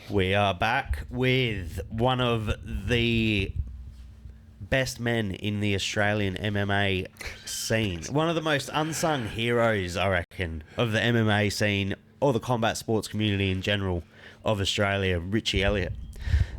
We are back with one of the best men in the Australian MMA scene. One of the most unsung heroes, I reckon, of the MMA scene or the combat sports community in general of Australia, Richie Elliot,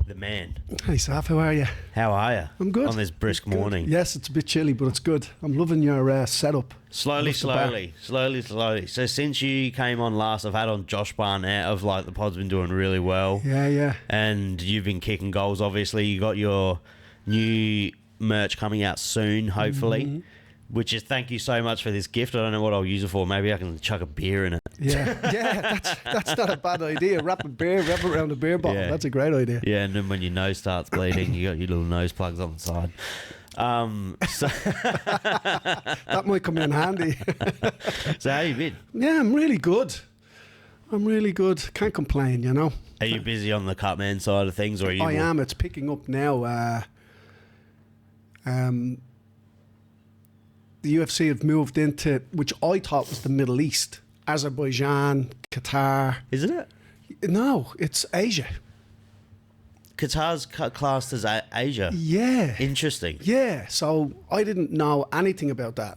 the man. Hey, Saf, how are you? How are you? I'm good. On this brisk morning. Yes, it's a bit chilly, but it's good. I'm loving your setup. Slowly. So since you came on last, I've had on Josh Barnett of like the pod's been doing really well. Yeah. And you've been kicking goals, obviously. You got your new merch coming out soon, hopefully. Mm-hmm. Which is, thank you so much for this gift. I don't know what I'll use it for. Maybe I can chuck a beer in it. Yeah, that's not a bad idea. Wrap it around a beer bottle. Yeah. That's a great idea. Yeah, and then when your nose starts bleeding, you got your little nose plugs on the side. So that might come in handy. So how you been? Yeah, I'm really good. Can't complain, you know. Are you busy on the Cutman side of things, or are you? I am. It's picking up now. The UFC have moved into, which I thought was the Middle East, Azerbaijan, Qatar. Isn't it? No, it's Asia. Qatar's classed as Asia. Yeah. Interesting. Yeah. So I didn't know anything about that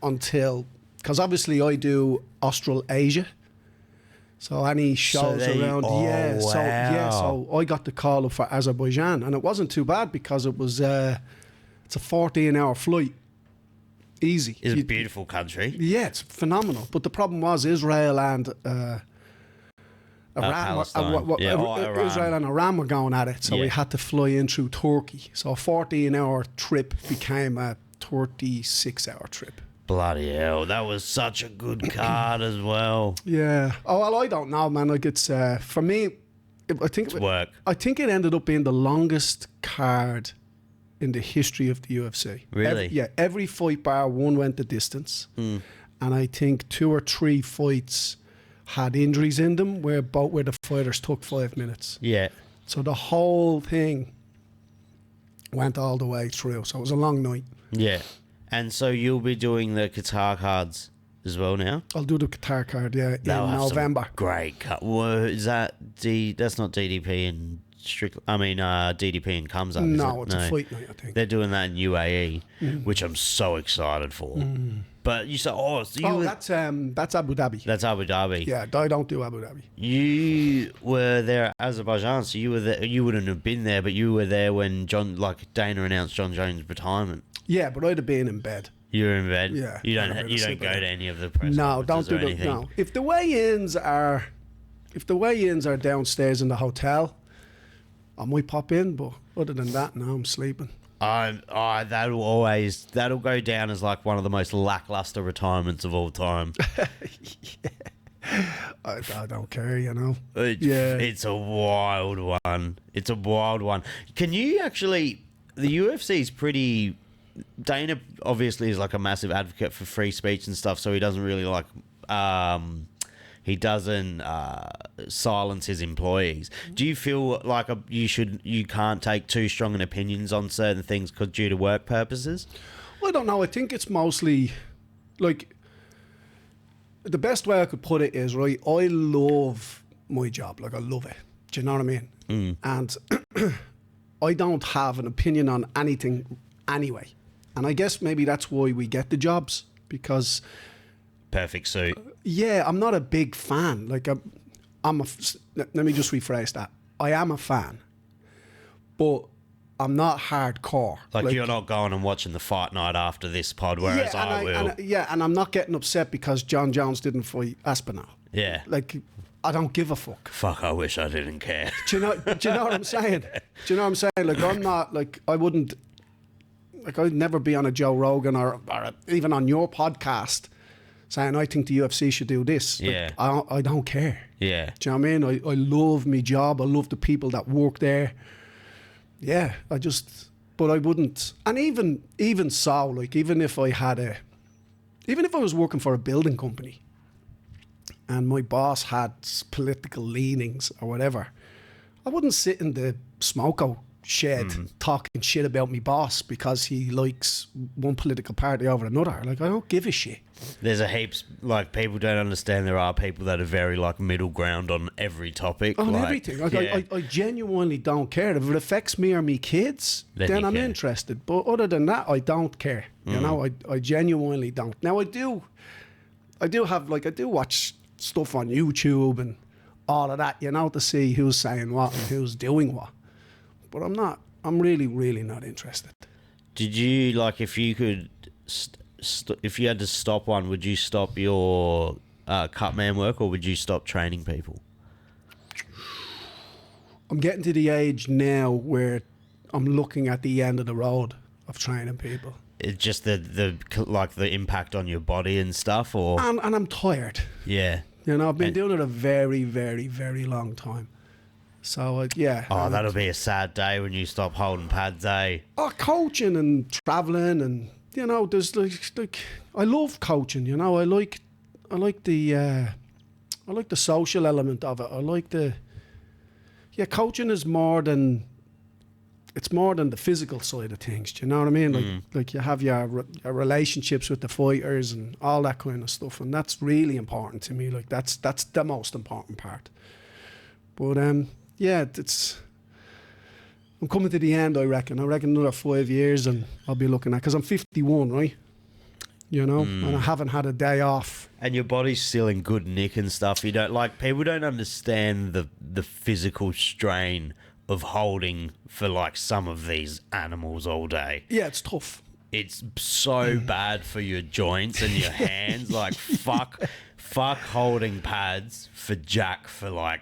until, because obviously I do Australasia. So any shows around, wow. So I got the call up for Azerbaijan, and it wasn't too bad because it was it's a 14-hour flight. Easy. It's a beautiful country. Yeah, it's phenomenal. But the problem was Israel and Iran. Israel and Iran were going at it, so we had to fly in through Turkey. So a 14-hour trip became a 36-hour trip. Bloody hell, that was such a good card as well. Yeah. Oh, well, I don't know, man. Like, it's for me, I think it's work. I think it ended up being the longest card in the history of the UFC. Really? Every fight bar one went the distance. And I think 2 or 3 fights had injuries in them where the fighters took 5 minutes. Yeah. So the whole thing went all the way through. So it was a long night. Yeah. And so you'll be doing the Qatar cards as well now? I'll do the Qatar card, in November. Great cut. Is that that's not DDP and DDP and comes up. No, it's a fight night, I think. They're doing that in UAE, which I'm so excited for. But you said, that's Abu Dhabi. That's Abu Dhabi. Yeah, I don't do Abu Dhabi. You were there at Azerbaijan, so you were there. You wouldn't have been there, but you were there when Dana announced John Jones' retirement. Yeah, but I'd have been in bed. You were in bed. Yeah. You don't go to any of the press. No, don't do that. No. If the weigh-ins are downstairs in the hotel, I might pop in, but other than that, no, I'm sleeping. That'll go down as like one of the most lackluster retirements of all time. Yeah. I don't care, you know. It's a wild one. Can you actually? The UFC's pretty. Dana obviously is like a massive advocate for free speech and stuff, so he doesn't really like. He doesn't silence his employees. Do you feel like you can't take too strong an opinions on certain things due to work purposes? Well, I don't know. I think it's mostly like the best way I could put it is, right, I love my job. Like, I love it. Do you know what I mean? And I don't have an opinion on anything anyway. And I guess maybe that's why we get the jobs, because perfect suit. Yeah, I'm not a big fan. Like, let me just rephrase that. I am a fan, but I'm not hardcore. Like you're not going and watching the fight night after this pod, whereas I will. And I'm not getting upset because John Jones didn't fight Aspinall. Yeah. Like, I don't give a fuck. Fuck, I wish I didn't care. Do you know what I'm saying? Like, I'm not, like, I'd never be on a Joe Rogan or even on your podcast saying I think the UFC should do this. Yeah. Like, I don't care. Yeah. Do you know what I mean? I love my job. I love the people that work there. Yeah, but I wouldn't. And even so, like, even if I was working for a building company and my boss had political leanings or whatever, I wouldn't sit in the smoko shed talking shit about me boss because he likes one political party over another. Like, I don't give a shit. There's a heaps, like, people don't understand there are people that are very, like, middle ground on every topic. On like, everything. Like, yeah. I genuinely don't care. If it affects me or me kids, then I'm interested. But other than that, I don't care. You know, I genuinely don't. Now, I do watch stuff on YouTube and all of that, you know, to see who's saying what and who's doing what. But I'm really, really not interested. Did you, like, if you could, if you had to stop one, would you stop your Cutman work or would you stop training people? I'm getting to the age now where I'm looking at the end of the road of training people. It's just the impact on your body and stuff, or and I'm tired. Yeah. You know, I've been doing it a very, very, very long time. So, yeah. Oh, that'll be a sad day when you stop holding pads, eh? Oh, coaching and travelling and, you know, there's like I love coaching, you know. I like the social element of it. I like coaching is more than the physical side of things. Do you know what I mean? Like you have your relationships with the fighters and all that kind of stuff, and that's really important to me. Like that's the most important part. But yeah, I'm coming to the end. I reckon another 5 years, and I'll be looking at, because I'm 51, right? You know, and I haven't had a day off. And your body's still in good nick and stuff. You don't, like, people don't understand the physical strain of holding for, like, some of these animals all day. Yeah, it's tough. It's so bad for your joints and your hands. Like, fuck holding pads for Jack for, like,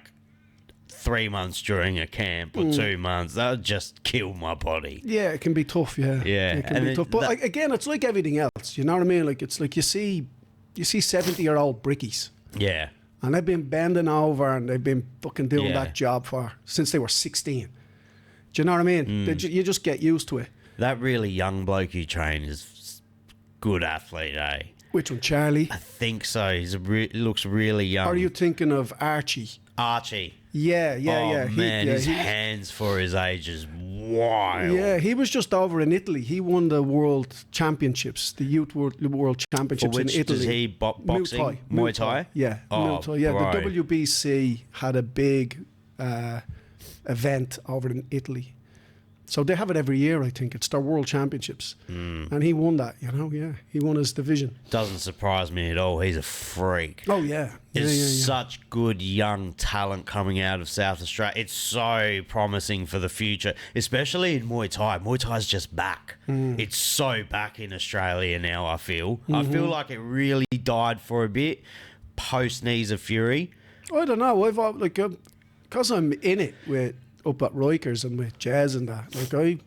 3 months during a camp or 2 months. That would just kill my body. Yeah, it can be tough. Yeah, it can be tough. But like, again, it's like everything else. You know what I mean? Like, it's like you see 70-year-old brickies. Yeah. And they've been bending over and they've been fucking doing that job since they were 16. Do you know what I mean? You just get used to it. That really young bloke you train is good athlete, eh? Which one, Charlie? I think so. He looks really young. Are you thinking of Archie? Archie. Yeah. Oh, man, his hands for his age is wild. Yeah, he was just over in Italy. He won the World Championships, the Youth World Championships in Italy. Does he boxing? Muay Thai? Yeah, Muay Thai. Yeah, the WBC had a big event over in Italy. So they have it every year, I think. It's their World Championships. And he won that, you know, he won his division. Doesn't surprise me at all. He's a freak. Oh, yeah. There's such good young talent coming out of South Australia. It's so promising for the future, especially in Muay Thai. Muay Thai's just back. It's so back in Australia now, I feel. I feel like it really died for a bit post Knees of Fury. I don't know. I've like, because I'm in it with up at Rikers and with Jazz and that, like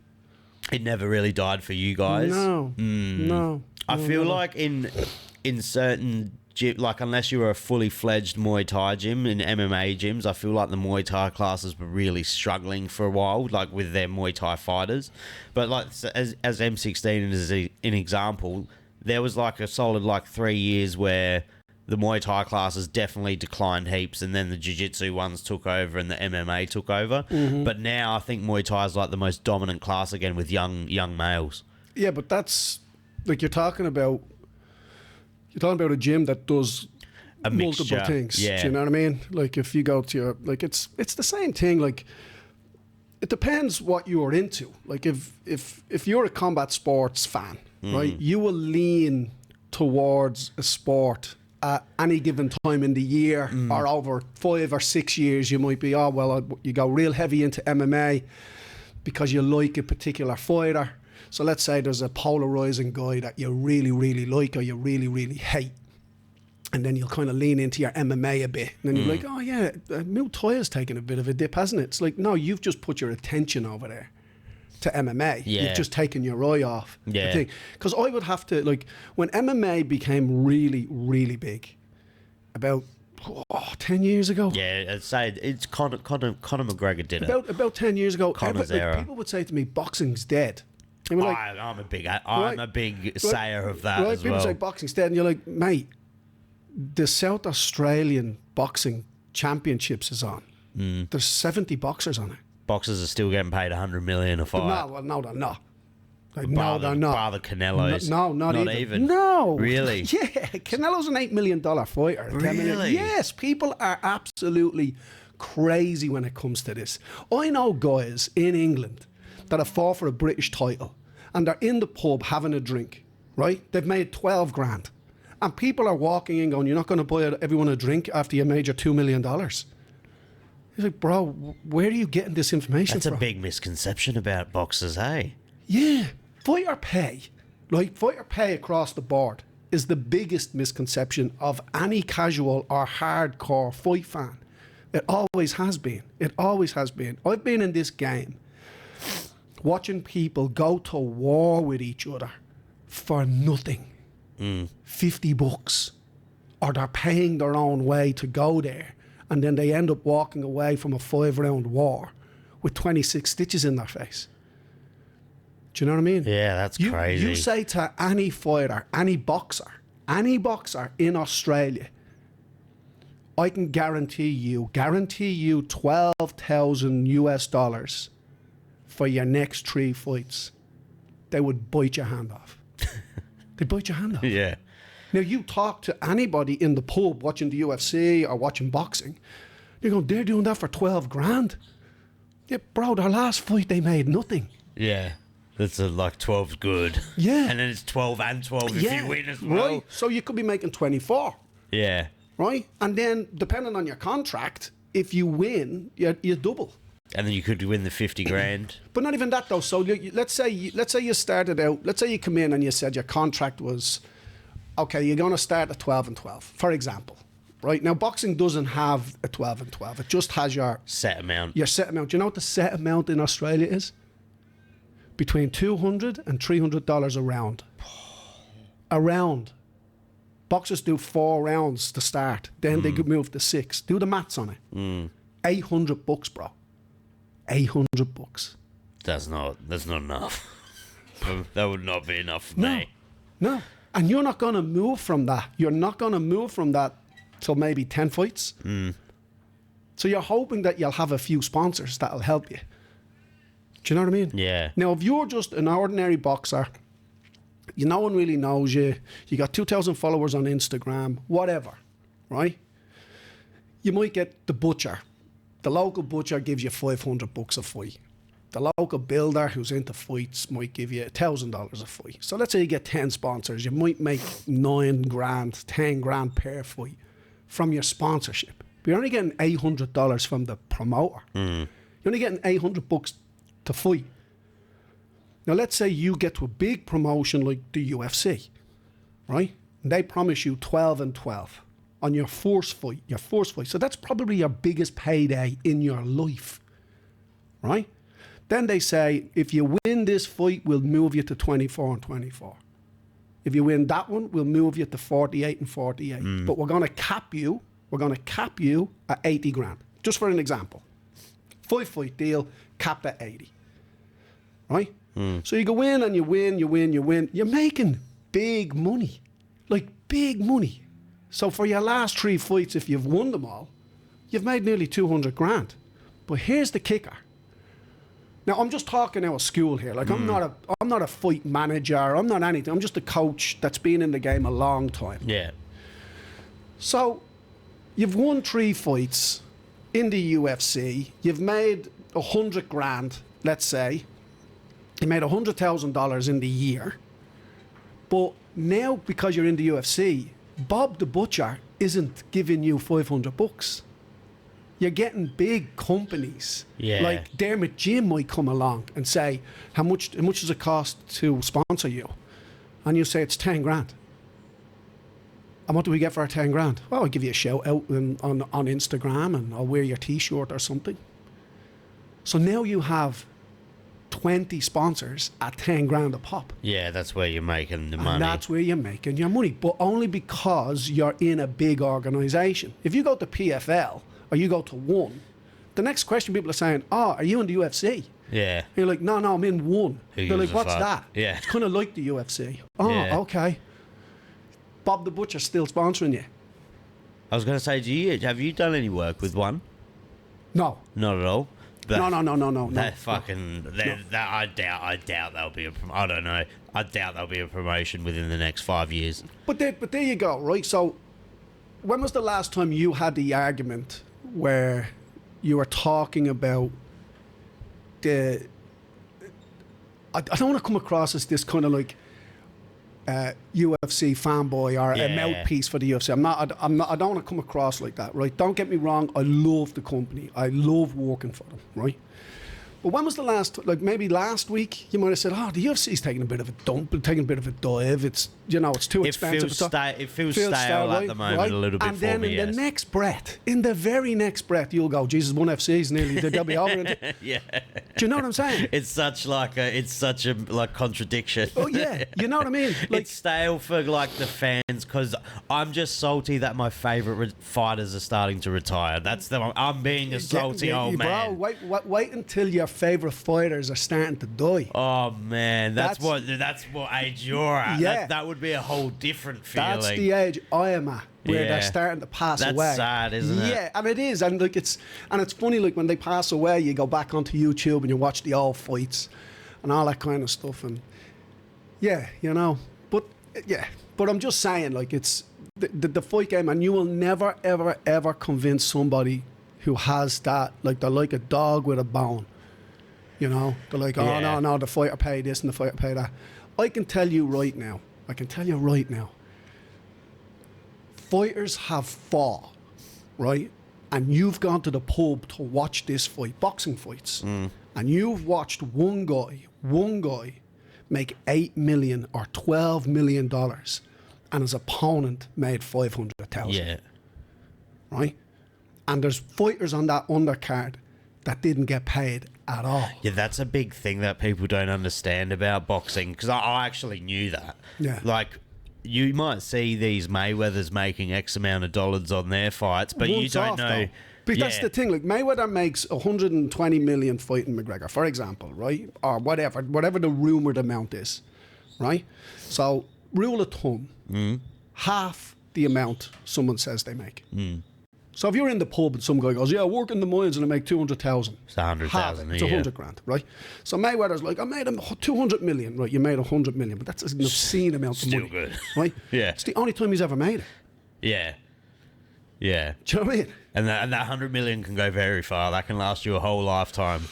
it never really died for you guys. No. I feel like in certain gym, like, unless you were a fully fledged Muay Thai gym, in MMA gyms, I feel like the Muay Thai classes were really struggling for a while, like with their Muay Thai fighters. But like as M16 is an example, there was like a solid like 3 years where the Muay Thai classes definitely declined heaps, and then the Jiu-Jitsu ones took over and the MMA took over. But now I think Muay Thai is like the most dominant class again with young males. Yeah, but that's like you're talking about a gym that does multiple things. Yeah. Do you know what I mean? Like if you go to your, like it's the same thing. Like it depends what you are into. Like if you're a combat sports fan, right, you will lean towards a sport at any given time in the year, or over 5 or 6 years. You might be, you go real heavy into MMA because you like a particular fighter. So let's say there's a polarizing guy that you really, really like or you really, really hate. And then you'll kind of lean into your MMA a bit. And then you're like, oh yeah, Muay Thai has taken a bit of a dip, hasn't it? It's like, no, you've just put your attention over there to MMA. Yeah. You've just taken your eye off. Yeah. Because I would have to, like, when MMA became really, really big, about 10 years ago. Yeah, I'd say it's Conor McGregor did it. About 10 years ago, Conor's era. People would say to me, boxing's dead. They were like, I'm a big sayer of that as people well. say boxing's dead, and you're like, mate, the South Australian Boxing Championships is on. There's 70 boxers on it. boxers are still getting paid 100 million a fight. No, they're not. Like, Bar no, they're not. Bar the Canelos. No, not even. No. Really? Yeah, Canelo's an $8 million fighter. Really? Yes, people are absolutely crazy when it comes to this. I know guys in England that have fought for a British title and they're in the pub having a drink, right? They've made 12 grand. And people are walking in going, you're not going to buy everyone a drink after you made your $2 million? He's like, bro, where are you getting this information That's from? a big misconception about boxers, hey? Yeah. Fighter pay, like fighter pay across the board, is the biggest misconception of any casual or hardcore fight fan. It always has been. It always has been. I've been in this game watching people go to war with each other for nothing. $50. Or they're paying their own way to go there, and then they end up walking away from a 5-round war with 26 stitches in their face. Do you know what I mean? Yeah, that's crazy. You say to any fighter, any boxer in Australia, I can guarantee you $12,000 for your next 3 fights. They would bite your hand off. They'd bite your hand off. Yeah. Now, you talk to anybody in the pub watching the UFC or watching boxing, you're going, they're doing that for 12 grand. Yeah, bro, their last fight, they made nothing. Yeah. That's like 12's good. Yeah. And then it's 12 and 12 if you win as well. Right. So you could be making 24. Yeah. Right? And then, depending on your contract, if you win, you double. And then you could win the 50 grand. But not even that, though. So let's say you started out, let's say you come in and you said your contract was, okay, you're going to start at 12 and 12, for example. Right? Now, boxing doesn't have a 12 and 12. It just has your set amount. Your set amount. Do you know what the set amount in Australia is? Between $200 and $300 a round. A round. Boxers do 4 rounds to start. Then they could move to 6. Do the maths on it. $800, bro. $800. That's not enough. That would not be enough for me. No. And you're not going to move from that. You're not going to move from that till maybe 10 fights. So you're hoping that you'll have a few sponsors that'll help you. Do you know what I mean? Yeah. Now, if you're just an ordinary boxer, no one really knows you, you got 2,000 followers on Instagram, whatever, right? You might get the butcher. The local butcher gives you $500 a fight. The local builder who's into fights might give you $1,000 a fight. So let's say you get 10 sponsors. You might make 9 grand, 10 grand per fight from your sponsorship. But you're only getting $800 from the promoter. You're only getting $800 to fight. Now, let's say you get to a big promotion like the UFC, right? And they promise you 12 and 12 on your first fight. So that's probably your biggest payday in your life, right? Then they say, if you win this fight, we'll move you to 24 and 24. If you win that one, we'll move you to 48 and 48. But we're going to cap you at 80 grand. Just for an example. 5-fight deal, capped at 80. Right? So you go in and you win. You're making big money. Like big money. So for your last 3 fights, if you've won them all, you've made nearly 200 grand. But here's the kicker. Now, I'm just talking out of school here. Like, I'm not a fight manager. I'm not anything. I'm just a coach that's been in the game a long time. Yeah. So, you've won 3 fights in the UFC. You've made 100 grand, let's say. You made $100,000 in the year. But now, because you're in the UFC, Bob the Butcher isn't giving you $500. You're getting big companies. Yeah. Like Dermot Jim might come along and say, how much does it cost to sponsor you? And you say it's 10 grand. And what do we get for our 10 grand? Well, I'll give you a shout out on Instagram and I'll wear your t-shirt or something. So now you have 20 sponsors at 10 grand a pop. Yeah, that's where you're making the money. And that's where you're making your money. But only because you're in a big organisation. If you go to PFL or you go to One, the next question people are saying, are you in the UFC? Yeah. And you're like, no, I'm in One. They're like, what's that? Yeah. It's kind of like the UFC. Oh, Yeah. okay. Bob the Butcher's still sponsoring you. I was going to say, have you done any work with One? No. Not at all. No. That fucking. That I doubt there'll be I don't know. I doubt there'll be a promotion within the next 5 years. But there you go, right? So, when was the last time you had the argument where you were talking about the? I don't want to come across as this kind of like UFC fanboy or a mouthpiece for the UFC. I don't want to come across like that, right? Don't get me wrong. I love the company. I love working for them, right? But when was the last, like maybe last week, you might have said, "Oh, the UFC's taking a bit of a dump, taking a bit of a dive. It's it's too expensive." It feels stale at the moment, a little bit. And then in the next breath, in the very next breath, you'll go, "Jesus, one FC's nearly they'll be over." Yeah. Do you know what I'm saying? It's such a contradiction. Oh yeah, you know what I mean. Like, it's stale for like the fans because I'm just salty that my favorite fighters are starting to retire. I'm being a salty old man. Bro, wait until your favorite fighters are starting to die. Oh man, that's what age you're at. Yeah. That would be a whole different feeling. That's the age I am at, where they're starting to pass away. That's sad, isn't it? Yeah, and it is, and like it's funny. Like when they pass away, you go back onto YouTube and you watch the old fights and all that kind of stuff, and but I'm just saying, like it's the fight game, and you will never ever convince somebody who has that, like they're like a dog with a bone. They're like, oh no, the fighter paid this and the fighter paid that. I can tell you right now, fighters have fought, right? And you've gone to the pub to watch this fight, boxing fights, and you've watched one guy make $8 million or $12 million, and his opponent made 500,000. Yeah. Right? And there's fighters on that undercard that didn't get paid at all. Yeah, that's a big thing that people don't understand about boxing, because I actually knew that. Yeah. Like, you might see these Mayweathers making X amount of dollars on their fights, but you don't know. But that's the thing. Like Mayweather makes 120 million fighting McGregor, for example, right? Or whatever the rumored amount is, right? So rule of thumb, half the amount someone says they make. So if you're in the pub and some guy goes, "Yeah, I work in the mines and I make 200,000," it's 100,000. It's 100 grand, right? So Mayweather's like, "I made him 200 million," right? You made 100 million, but that's an obscene amount of money. Still good, right? Yeah, it's the only time he's ever made it. Yeah. Do you know what I mean? And that 100 million can go very far. That can last you a whole lifetime.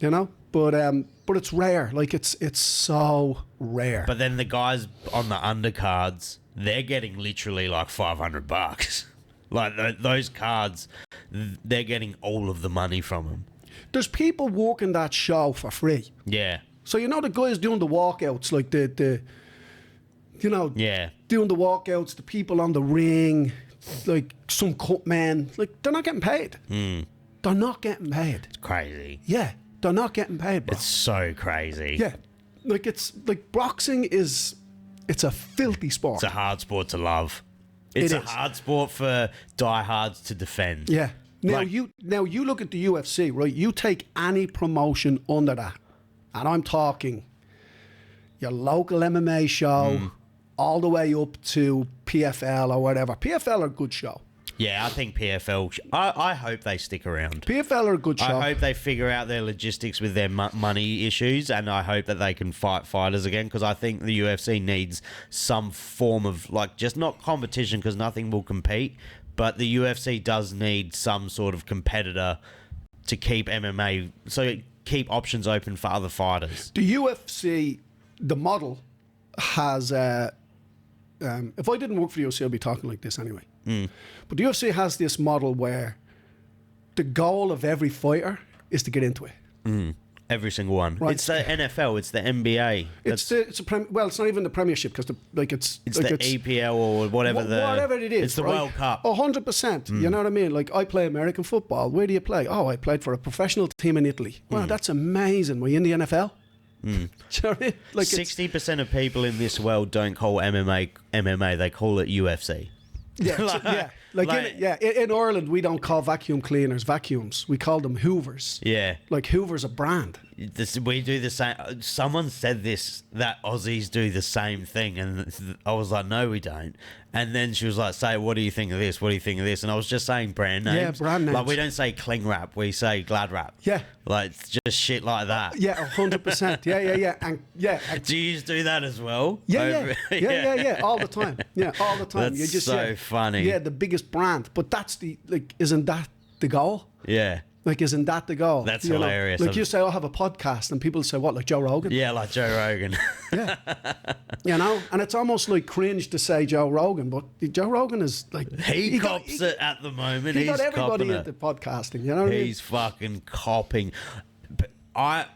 But it's rare. Like it's so rare. But then the guys on the undercards, they're getting literally like $500. Like those cards, they're getting all of the money from them. There's people working that show for free. Yeah. So the guys doing the walkouts, like the doing the walkouts, the people on the ring, like some Cutmen, like they're not getting paid. They're not getting paid. It's crazy. Yeah, they're not getting paid, bro. It's so crazy. Yeah, like it's like boxing it's a filthy sport. It's a hard sport to love. It's a hard sport for diehards to defend. Yeah. Now you look at the UFC, right? You take any promotion under that, and I'm talking your local MMA show, all the way up to PFL or whatever. PFL are a good show. Yeah, I think PFL. I hope they stick around. PFL are a good show. I hope they figure out their logistics with their money issues, and I hope that they can fight fighters again, because I think the UFC needs some form of, like, just not competition, because nothing will compete, but the UFC does need some sort of competitor to keep MMA, so keep options open for other fighters. The UFC, the model has, if I didn't work for the UFC, I'd be talking like this anyway. But the UFC has this model where the goal of every fighter is to get into it. Every single one. Right. It's the NFL. It's the NBA. It's not even the Premiership, because it's the EPL or whatever whatever it is. It's the right? World Cup. 100%. You know what I mean? Like, I play American football. Where do you play? Oh, I played for a professional team in Italy. Wow, that's amazing. Were you in the NFL? Do you know what I mean? Like 60% of people in this world don't call MMA. They call it UFC. Yeah, in Ireland we don't call vacuum cleaners vacuums. We call them Hoovers. Yeah, like Hoover's a brand. we do the same. Someone said this, that Aussies do the same thing, and I was like, no, we don't. And then she was like, say, what do you think of this? What do you think of this? And I was just saying brand names. Yeah, brand names. Like, we don't say cling wrap, we say glad wrap. Yeah. Like, it's just shit like that. Yeah, 100%. Yeah. And Do you do that as well? Yeah. All the time. Yeah, all the time. That's you just, so funny. Yeah, the biggest brand. But that's isn't that the goal? Yeah. Like, isn't that the goal? That's hilarious. Like, you say, I have a podcast, and people say, what, like Joe Rogan? Yeah, like Joe Rogan. Yeah. And it's almost like cringe to say Joe Rogan, but Joe Rogan is like... He cops it at the moment. He's got everybody copping into podcasting, you know what I mean? He's fucking copping. But I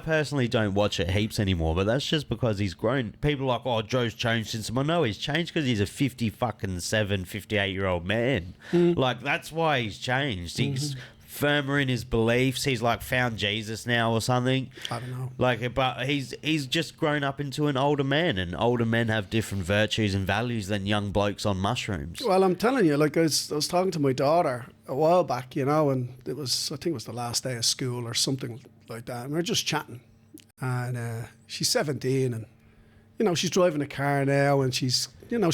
personally don't watch it heaps anymore, but that's just because he's grown. People are like, oh, Joe's changed since him. I know he's changed because he's a 58-year-old man. Like, that's why he's changed. He's firmer in his beliefs. He's like found Jesus now or something. I don't know. Like, but he's just grown up into an older man, and older men have different virtues and values than young blokes on mushrooms. Well, I'm telling you, like, I was talking to my daughter a while back, you know, and I think it was the last day of school or something like that, and we were just chatting, and she's 17, and you know, she's driving a car now, and she's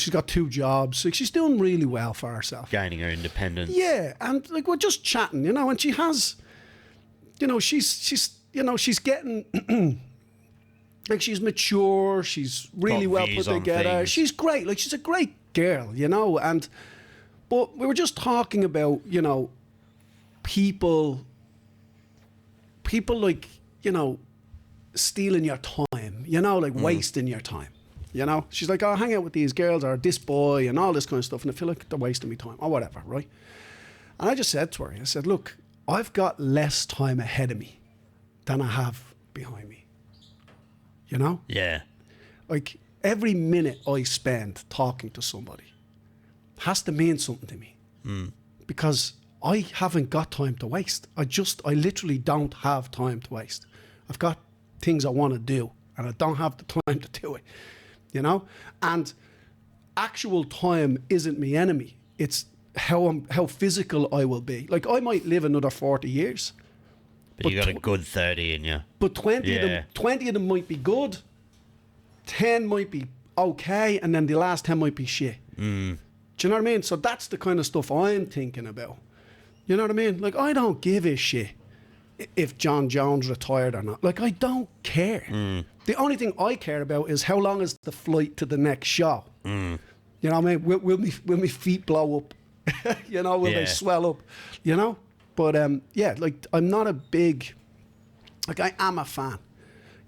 got 2 jobs, like, she's doing really well for herself, Gaining her independence. yeah. And like, we're just chatting, you know, and she has, you know, she's getting like, she's mature, she's really Got well views put on together, things. she's great, like, she's a great girl, you know. But we were just talking about, you know, people like, you know, stealing your time, you know, like wasting your time, you know. She's like, oh, I hang out with these girls or this boy and all this kind of stuff, and I feel like they're wasting me time or whatever, right? And I just said to her, I said, look, I've got less time ahead of me than I have behind me, you know? Yeah. Like, every minute I spend talking to somebody has to mean something to me, because I haven't got time to waste. I literally don't have time to waste. I've got things I want to do, and I don't have the time to do it, you know? And actual time isn't my enemy. It's how physical I will be. Like, I might live another 40 years. But you got a good 30 in you. But 20 of them might be good, 10 might be okay, and then the last 10 might be shit. Do you know what I mean? So that's the kind of stuff I'm thinking about. You know what I mean? Like, I don't give a shit if John Jones retired or not. Like, I don't care. The only thing I care about is how long is the flight to the next show. You know what I mean? Will my feet blow up? You know, will they swell up? You know? But yeah, like, I'm not a big, like, I am a fan.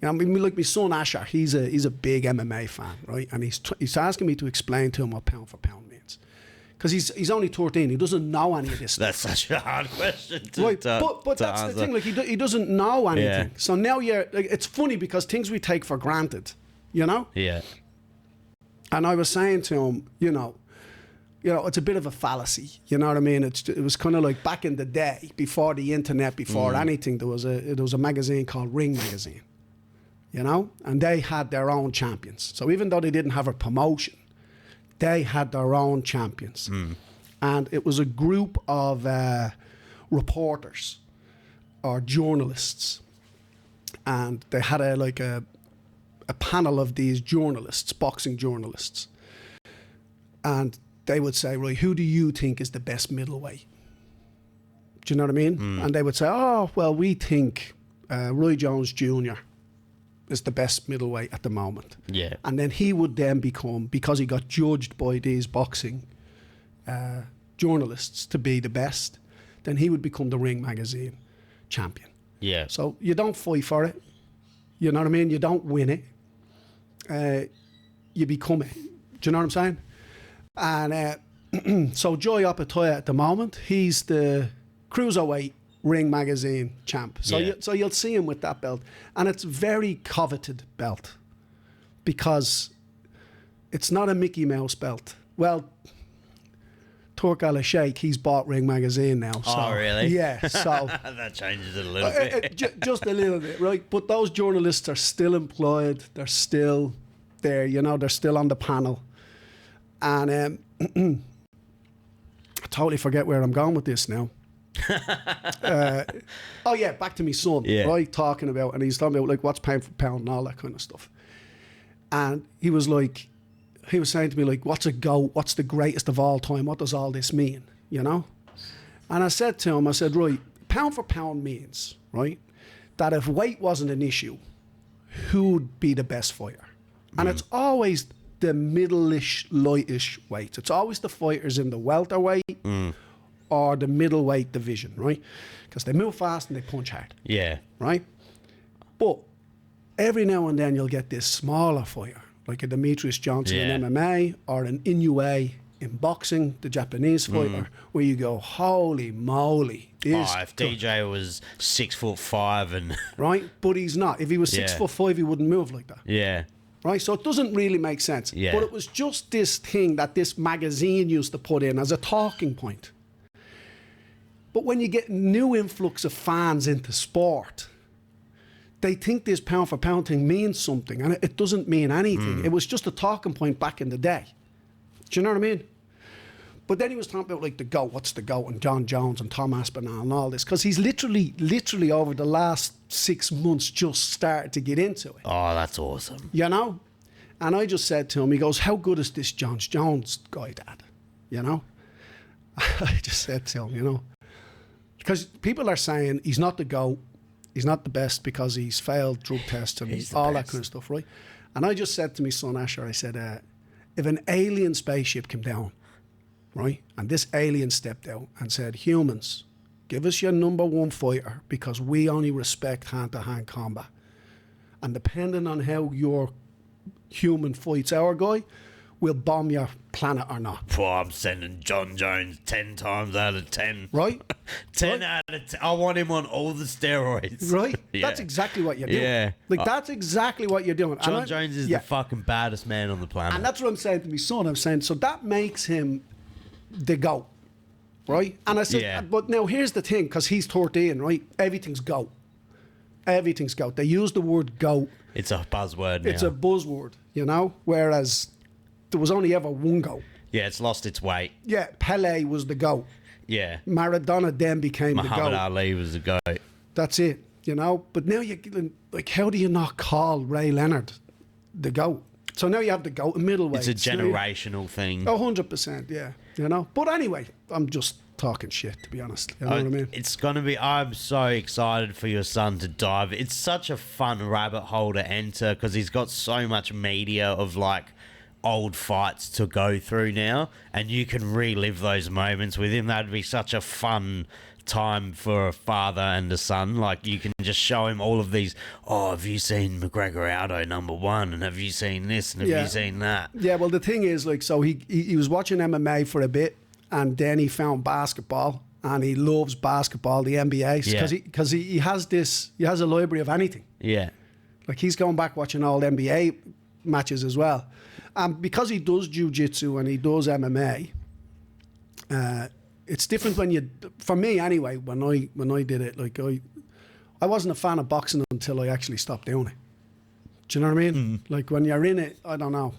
You know, I mean, like, my son Asher, he's a big MMA fan, right? And he's asking me to explain to him what pound for pound means, because he's only 13. He doesn't know any of this stuff. That's such a hard question to Right, to but that's answer. the thing. Like, he doesn't know anything. Yeah. So now like, it's funny because things we take for granted, you know. Yeah. And I was saying to him, you know, it's a bit of a fallacy. You know what I mean? It was kind of like back in the day, before the internet, before anything. There was a magazine called Ring Magazine, you know, and they had their own champions. So even though they didn't have a promotion, they had their own champions, and it was a group of reporters or journalists, and they had a panel of these journalists, boxing journalists, and they would say, right, who do you think is the best middleweight? Do you know what I mean? And they would say, oh, well, we think Roy Jones Jr. is the best middleweight at the moment. Yeah. And then he would then become, because he got judged by these boxing journalists to be the best, then he would become the Ring Magazine champion. Yeah. So you don't fight for it. You know what I mean? You don't win it. You become it. Do you know what I'm saying? And so Joy Apatoya at the moment, he's the cruiserweight Ring Magazine champ. So you'll see him with that belt, and it's very coveted belt because it's not a Mickey Mouse belt. Well, Turk Al Sheikh, he's bought Ring Magazine now. So, Oh, really? Yeah. So that changes it a little bit. just a little bit, right? But those journalists are still employed. They're still there. You know, they're still on the panel. And I totally forget where I'm going with this now. Oh yeah, back to me son, Yeah. right? Talking about, and he's talking about like what's pound for pound and all that kind of stuff. And he was saying to me like, what's a GOAT? What's the greatest of all time? What does all this mean? You know? And I said to him, I said, right, pound for pound means, right, that if weight wasn't an issue, who would be the best fighter? And it's always the middle-ish, lightish weights. It's always the fighters in the welterweight or the middleweight division, right? Because they move fast and they punch hard. Yeah. Right? But every now and then you'll get this smaller fighter, like a Demetrius Johnson in MMA or an Inoue in boxing, the Japanese fighter, where you go, holy moly. If DJ was 6'5" and right? But he's not. If he was 6'5", he wouldn't move like that. yeah, Right? So it doesn't really make sense. Yeah. But it was just this thing that this magazine used to put in as a talking point. But when you get new influx of fans into sport, they think this pound for pound thing means something, and it doesn't mean anything. It was just a talking point back in the day. Do you know what I mean? But then he was talking about like the GOAT, what's the GOAT, and John Jones and Tom Aspinall and all this, because he's literally over the last 6 months just started to get into it. oh, that's awesome. You know? And I just said to him, he goes, how good is this John Jones guy, Dad? You know? I just said to him, you know, because people are saying he's not the GOAT, he's not the best because he's failed drug tests and all that kind of stuff, right? And I just said to my son Asher, I said, if an alien spaceship came down, right, and this alien stepped out and said, humans, give us your number one fighter because we only respect hand-to-hand combat. And depending on how your human fights our guy, we'll bomb your planet or not. I'm sending John Jones 10 times out of 10. Right? 10 out of 10. I want him on all the steroids. Right? Yeah. That's exactly what you're doing. Yeah. Like, that's exactly what you're doing. John Jones is the fucking baddest man on the planet. And that's what I'm saying to my son. I'm saying, so that makes him the GOAT, right? And I said, but now here's the thing, because he's 13, right? Everything's GOAT. Everything's GOAT. They use the word GOAT. It's a buzzword now. It's a buzzword, you know? Whereas there was only ever one GOAT. Yeah, it's lost its weight. Yeah, Pele was the GOAT. Yeah. Maradona then became the GOAT. Muhammad Ali was the GOAT. That's it, you know? But now like, how do you not call Ray Leonard the GOAT? So now you have the GOAT in middleweight. It's a generational thing. 100%, yeah. You know? But anyway, I'm just talking shit, to be honest. You know what I mean? It's going to be... I'm so excited for your son to dive. It's such a fun rabbit hole to enter because he's got so much media of, like, old fights to go through now, and you can relive those moments with him. That'd be such a fun time for a father and a son. Like, you can just show him all of these, have you seen McGregor Aldo #1, and have you seen this, and have you seen that? Yeah, well, the thing is, like, so he was watching MMA for a bit, and then he found basketball, and he loves basketball, the NBA, because he has a library of anything. Yeah. Like, he's going back watching all NBA matches as well. And because he does jiu-jitsu and he does MMA, it's different for me anyway, when I did it, like, I wasn't a fan of boxing until I actually stopped doing it. Do you know what I mean? Like, when you're in it, I don't know.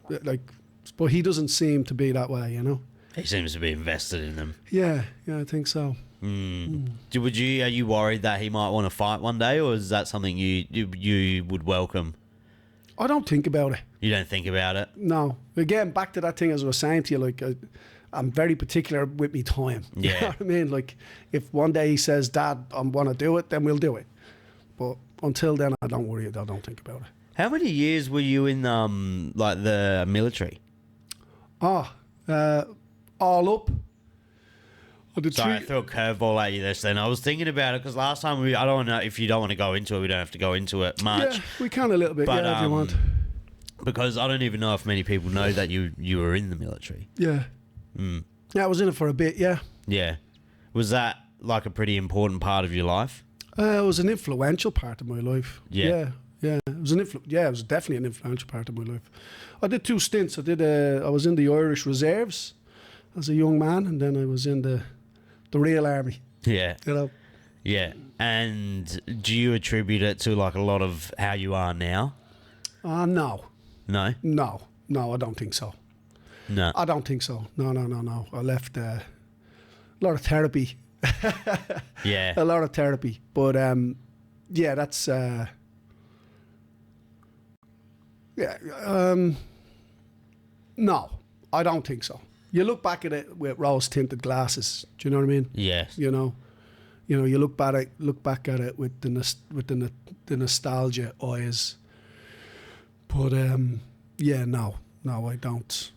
Like, but he doesn't seem to be that way, you know? He seems to be invested in them. Yeah, I think so. Are you worried that he might want to fight one day, or is that something you would welcome? I don't think about it. You don't think about it? No. Again, back to that thing as I was saying to you, like, I'm very particular with me time. Yeah. You know what I mean? Like, if one day he says, Dad, I want to do it, then we'll do it. But until then, I don't worry. I don't think about it. How many years were you in, like, the military? All up. Sorry, I threw a curveball at you this then. I was thinking about it because last time I don't know if you don't want to go into it, we don't have to go into it much. Yeah, we can a little bit, but, if you want. Because I don't even know if many people know that you were in the military. Yeah. Yeah, I was in it for a bit, yeah. Yeah. Was that like a pretty important part of your life? It was an influential part of my life. Yeah. Yeah. It was it was definitely an influential part of my life. I did 2 stints. I was in the Irish Reserves as a young man, and then I was in the real army. Yeah. You know. Yeah. And do you attribute it to like a lot of how you are now? No. No? No, I don't think so. No. I don't think so. No. I left a lot of therapy Yeah. A lot of therapy. But yeah, that's no, I don't think so. You look back at it with rose tinted glasses. Do you know what I mean? Yes. You know, you look back at it with the nostalgia eyes. But yeah, no, I don't.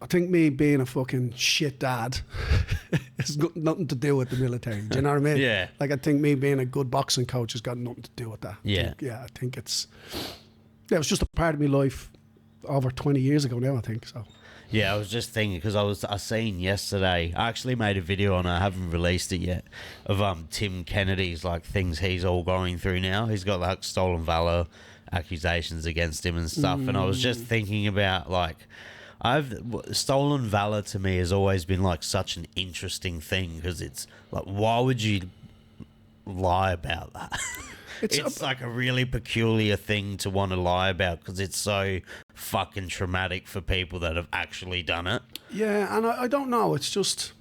I think me being a fucking shit dad has got nothing to do with the military. Do you know what I mean? Yeah. Like, I think me being a good boxing coach has got nothing to do with that. Yeah. I think it's just a part of my life over 20 years ago now, I think, so. Yeah, I was just thinking, because I seen yesterday, I actually made a video on it, I haven't released it yet, of Tim Kennedy's, like, things he's all going through now. He's got, like, stolen valor accusations against him and stuff, and I was just thinking about, like, stolen valor to me has always been, like, such an interesting thing, because it's, like, why would you lie about that? It's like a really peculiar thing to want to lie about, because it's so fucking traumatic for people that have actually done it. Yeah, and I don't know. It's just,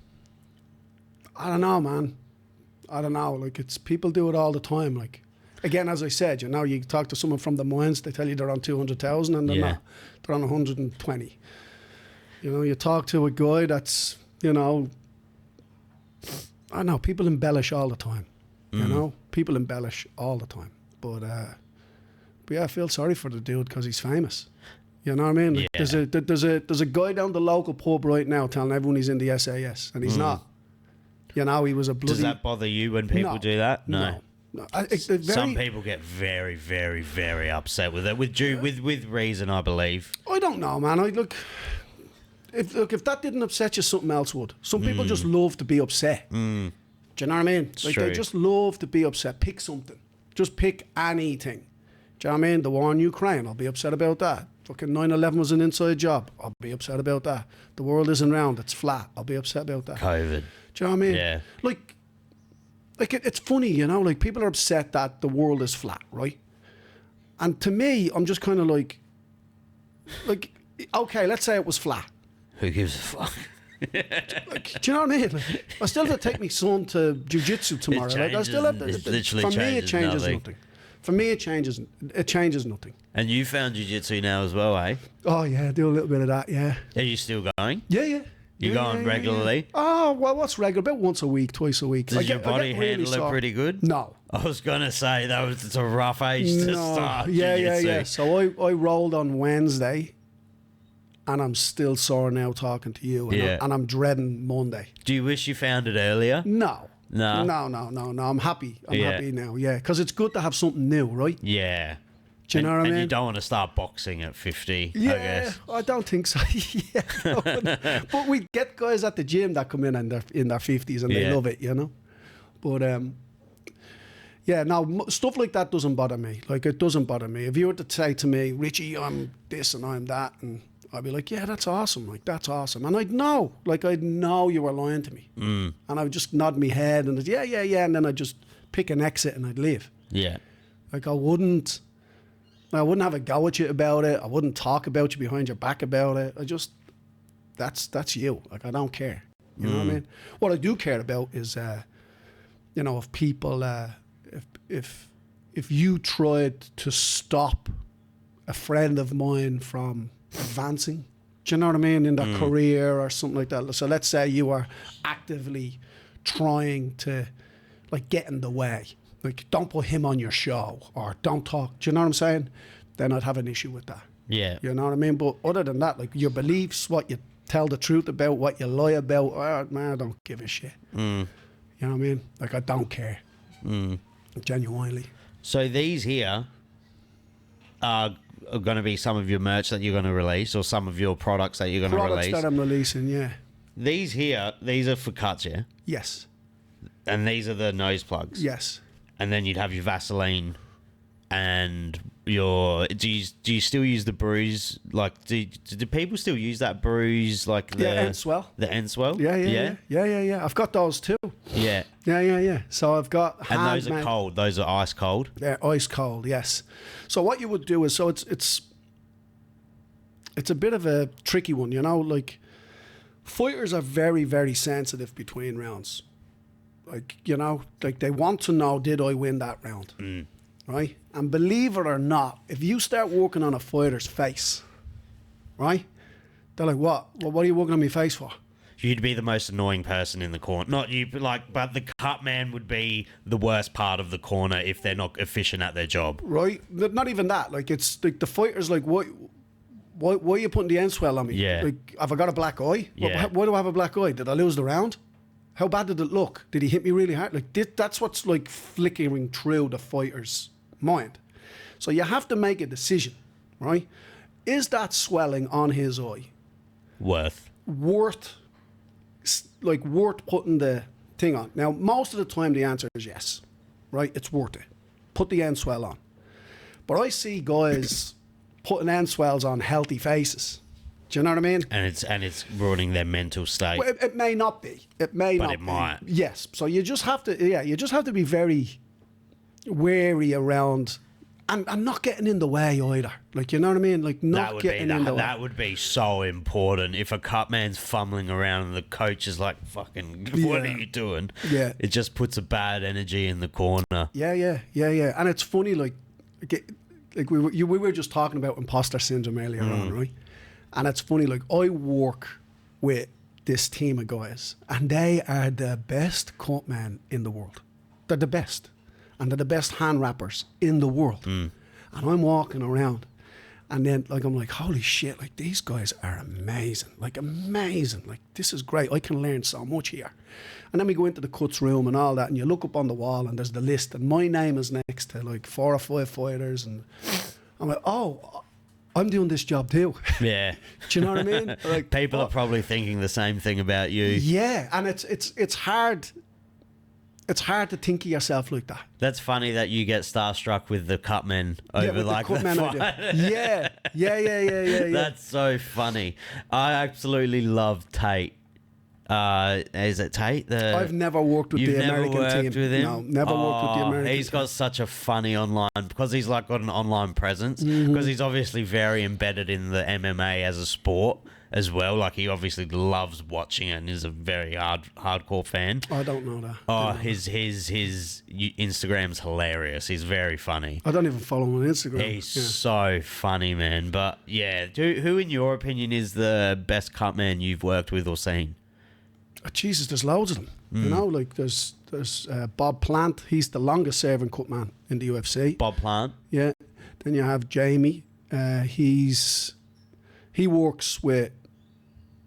I don't know, man. I don't know. Like, it's, people do it all the time. Like, again, as I said, you know, you talk to someone from the mines, they tell you they're on 200,000 and they're not. They're on 120. You know, you talk to a guy that's, you know, I don't know, people embellish all the time. You know, people embellish all the time. But yeah, I feel sorry for the dude because he's famous. You know what I mean? Like, there's a guy down the local pub right now telling everyone he's in the SAS, and he's not. You know, he was a bloody... Does that bother you when people do that? No. Some people get very, very, very upset with it, with reason, I believe. I don't know, man. If that didn't upset you, something else would. Some people just love to be upset. Do you know what I mean? Like, true. they just love to be upset. Pick something. Just pick anything. Do you know what I mean? The war in Ukraine, I'll be upset about that. Fucking 9/11 was an inside job. I'll be upset about that. The world isn't round, it's flat. I'll be upset about that. COVID. Do you know what I mean? Yeah. Like it's funny, you know, like, people are upset that the world is flat, right? And to me, I'm just kind of like, okay, let's say it was flat. Who gives a fuck? Like, do you know what I mean? Like, I still have to take my son to jiu-jitsu tomorrow. Like, I still have to. For me, it changes nothing. For me, it changes nothing. And you found jiu-jitsu now as well, eh? Oh yeah, I do a little bit of that. Yeah. Are you still going? Yeah. You going regularly? Oh well, what's regular? About once a week, twice a week. Does your body handle it pretty good? No. I was gonna say it's a rough age to start. Yeah. So I rolled on Wednesday. And I'm still sore now talking to you. And I'm dreading Monday. Do you wish you found it earlier? No. I'm happy. I'm happy now. Yeah, because it's good to have something new, right? Yeah. Do you know what I mean? And you don't want to start boxing at 50, yeah, I guess. I don't think so. Yeah, but we get guys at the gym that come in their 50s and they love it, you know? But, yeah, no, stuff like that doesn't bother me. Like, it doesn't bother me. If you were to say to me, Richie, I'm this and I'm that, and I'd be like, yeah, that's awesome. Like, that's awesome. And I'd know you were lying to me. And I would just nod my head and I'd, yeah. And then I'd just pick an exit and I'd leave. Yeah. Like, I wouldn't have a go at you about it. I wouldn't talk about you behind your back about it. That's you. Like, I don't care. You know what I mean? What I do care about is, you know, if people, if you tried to stop a friend of mine from advancing, do you know what I mean, in their career or something like that. So let's say you are actively trying to, like, get in the way, like, don't put him on your show or don't talk, do you know what I'm saying? Then I'd have an issue with that. Yeah. You know what I mean? But other than that, like, your beliefs, what you tell the truth about, what you lie about, oh, man, I don't give a shit. You know what I mean? Like, I don't care. Genuinely. So these here are going to be some of your merch that you're going to release, or some of your products that you're going to release? Products that I'm releasing, yeah. These here, these are for cuts, yeah? Yes. And these are the nose plugs? Yes. And then you'd have your Vaseline and your... Do you still use the bruise? Like, do people still use that bruise? Like the end swell. The end swell? Yeah. I've got those too. Yeah. Yeah. So I've got... And those are cold. Those are ice cold? They're ice cold, yes. So what you would do is... So it's a bit of a tricky one, you know? Like, fighters are very, very sensitive between rounds. Like, you know, like they want to know, did I win that round? Right? And believe it or not, if you start working on a fighter's face, right? They're like, what? Well, what are you working on my face for? You'd be the most annoying person in the corner. Not you, but but the cut man would be the worst part of the corner if they're not efficient at their job. Right? Not even that. Like, it's like the fighter's like, why are you putting the end swell on me? Yeah. Like, have I got a black eye? Yeah. Why do I have a black eye? Did I lose the round? How bad did it look? Did he hit me really hard? Like, that's what's like flickering through the fighter's mind. So you have to make a decision, right? Is that swelling on his eye Worth putting the thing on? Now, most of the time the answer is yes, right? It's worth it. Put the end swell on. But I see guys putting end swells on healthy faces. Do you know what I mean? and it's ruining their mental state. Well, it may not be. It may But not it be. might. Yes. So you just have to be very wary around and not getting in the way either. Like, you know what I mean? Like, not getting in the way. That would be so important if a cut man's fumbling around and the coach is like, fucking, what are Yeah. you doing? Yeah. It just puts a bad energy in the corner. Yeah. And it's funny, like we were just talking about imposter syndrome earlier on, right? And it's funny, like I work with this team of guys, and they are the best cutmen in the world. They're the best, and they're the best hand wrappers in the world. And I'm walking around, and then like I'm like, holy shit! Like these guys are amazing, like amazing. Like this is great. I can learn so much here. And then we go into the cuts room and all that, and you look up on the wall, and there's the list, and my name is next to like 4 or 5 fighters, and I'm like, oh, I'm doing this job too. Yeah. Do you know what I mean? Like, People are probably thinking the same thing about you. yeah, and it's hard. It's hard to think of yourself like that. That's funny that you get starstruck with the cutmen over with like the the Cutman fight. idea. Yeah. That's so funny. I absolutely love Tate. Is it Tate? I've never worked with You've the never American worked team. with him? No, never worked with the American He's team. got such a funny online, because he's like got an online presence, because he's obviously very embedded in the MMA as a sport as well. Like he obviously loves watching it and is a very hardcore fan. I don't know that. Oh, his Instagram's hilarious. He's very funny. I don't even follow him on Instagram. He's so funny, man. But yeah, who in your opinion is the best cut man you've worked with or seen? Oh, Jesus, there's loads of them. You know, like there's Bob Plant. He's the longest serving cut man in the UFC. Bob Plant. Yeah. Then you have Jamie. He works with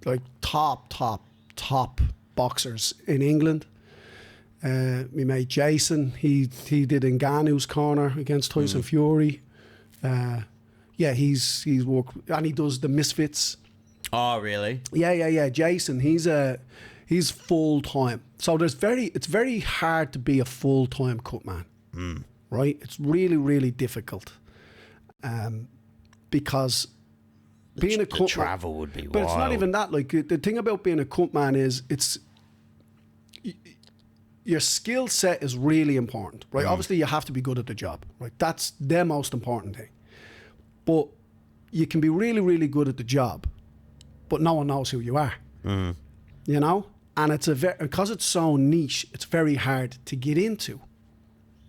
like top boxers in England. We made Jason. He did Ngannou's corner against Tyson Fury. He's worked, and he does the Misfits. Oh, really? Yeah. Jason, he's full time. So it's very hard to be a full time cut man, right? It's really, really difficult, because being a cut travel would be but wild. it's not even that. Like the thing about being a cut man is your skill set is really important, right? Obviously, you have to be good at the job, right? That's the most important thing. But you can be really, really good at the job, but no one knows who you are. You know, and because it's so niche, it's very hard to get into,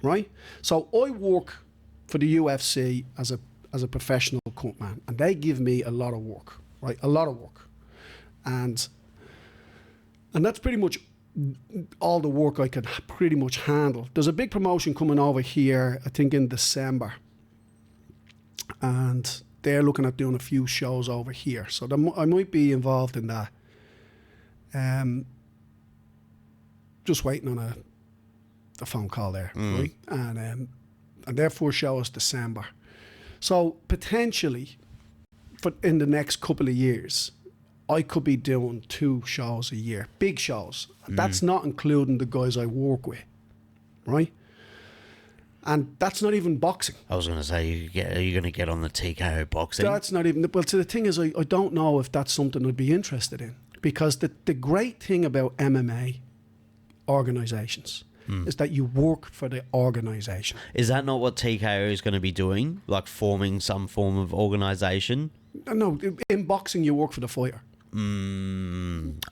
right? So I work for the UFC as a professional cut man, and they give me a lot of work, right? A lot of work, and that's pretty much all the work I can pretty much handle. There's a big promotion coming over here, I think in December, and they're looking at doing a few shows over here, so I might be involved in that. Just waiting on a phone call there, right? And their first show is December. So potentially, in the next couple of years, I could be doing 2 shows a year, big shows. That's not including the guys I work with, right? And that's not even boxing. I was going to say, are you going to get on the TKO boxing? That's not even. Well, so the thing is, I don't know if that's something I'd be interested in, because the great thing about MMA organizations is that you work for the organization. Is that not what TKO is going to be doing? Like forming some form of organization? No, in boxing you work for the fighter.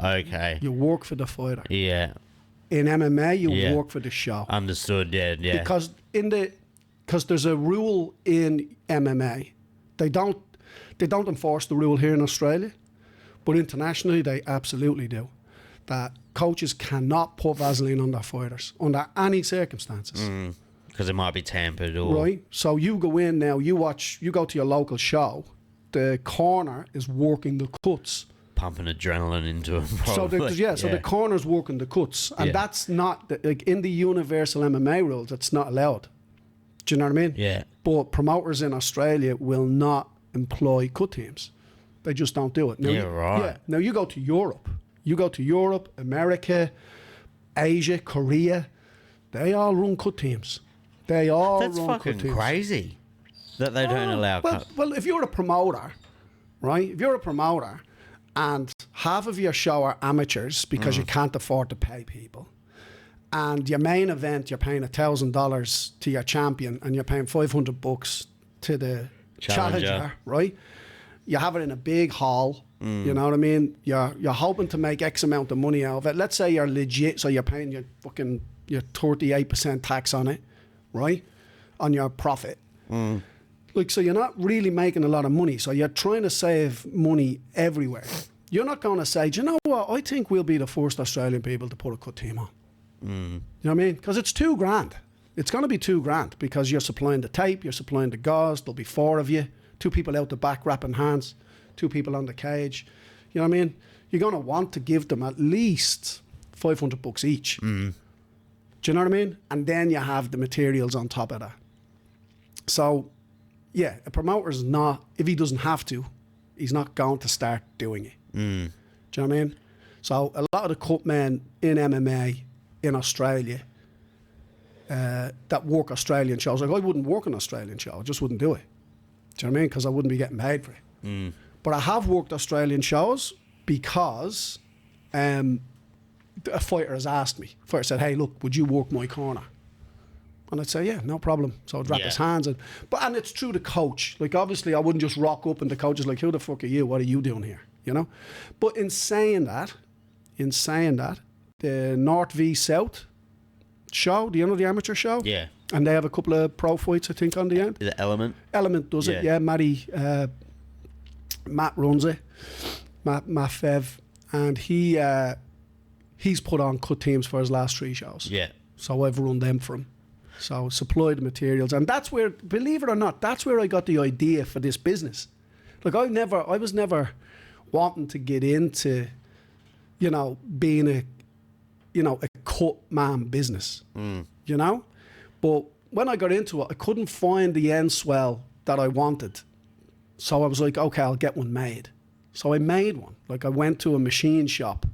Okay. You work for the fighter. Yeah. In MMA, you work for the show. Understood. Yeah. Because there's a rule in MMA. They don't enforce the rule here in Australia, but internationally they absolutely do. That coaches cannot put Vaseline on their fighters under any circumstances. Because it might be tampered or... Right? So you go in now, you go to your local show, the corner is working the cuts. Pumping adrenaline into him. So the corner's working the cuts. And that's not, like in the universal MMA rules, it's not allowed. Do you know what I mean? Yeah. But promoters in Australia will not employ cut teams. They just don't do it. Now, right. Yeah. Now you go to Europe. America, Asia, Korea. They all run cut teams. That's fucking crazy that they don't allow cut. Well, if you're a promoter, right? If you're a promoter and half of your show are amateurs because you can't afford to pay people, and your main event, you're paying $1,000 to your champion and you're paying $500 to the challenger, right? You have it in a big hall. You know what I mean? You're hoping to make X amount of money out of it. Let's say you're legit, so you're paying your 38% tax on it, right? On your profit. Like, so you're not really making a lot of money. So you're trying to save money everywhere. You're not going to say, do you know what? I think we'll be the first Australian people to put a cut team on. You know what I mean? Because it's $2,000. It's going to be $2,000 because you're supplying the tape, you're supplying the gauze. There'll be 4 of you, 2 people out the back wrapping hands, 2 people on the cage. You know what I mean? You're going to want to give them at least $500 each. Do you know what I mean? And then you have the materials on top of that. So, yeah, a promoter's not, if he doesn't have to, he's not going to start doing it. Do you know what I mean? So a lot of the cutmen in MMA in Australia that work Australian shows, like I wouldn't work an Australian show, I just wouldn't do it. Do you know what I mean? Because I wouldn't be getting paid for it. But I have worked Australian shows because a fighter has asked me. A fighter said, hey, look, would you work my corner? And I'd say, yeah, no problem. So I'd wrap his hands. And it's through the coach. Like, obviously, I wouldn't just rock up and the coach is like, who the fuck are you? What are you doing here? You know? But in saying that, the North v South show, do you know the amateur show? Yeah. And they have a couple of pro fights, I think, on the end. Is it Element? Element does it, yeah. Matt runs it. Matt Fev. And he's put on cut teams for his last 3 shows. Yeah. So I've run them for him. So supply the materials. And that's where, believe it or not, that's where I got the idea for this business. Like I was never wanting to get into, you know, being a cut man business, you know? But when I got into it, I couldn't find the end swell that I wanted. So I was like, okay, I'll get one made. So I made one. Like I went to a machine shop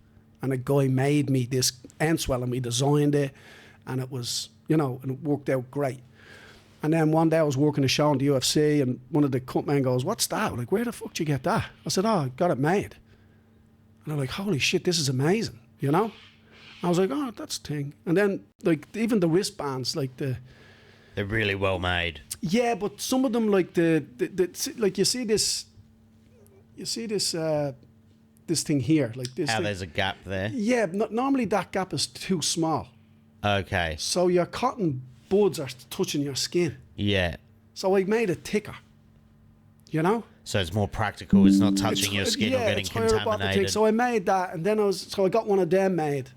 and a guy made me this end swell and we designed it and it was, you know, and it worked out great. And then one day I was working a show on the UFC and one of the cutmen goes, what's that? Like, where the fuck did you get that? I said, oh, I got it made. And I'm like, holy shit, this is amazing, you know? I was like, oh, that's the thing. And then, like, even the wristbands, like they're really well made. Yeah, but some of them, like like you see this thing here, like this. How thing. there's a gap there. Yeah, normally that gap is too small. Okay. So your cotton buds are touching your skin. Yeah. So I made it thicker. You know. So it's more practical. It's not touching your skin or getting contaminated. So I made that, and then I got one of them made.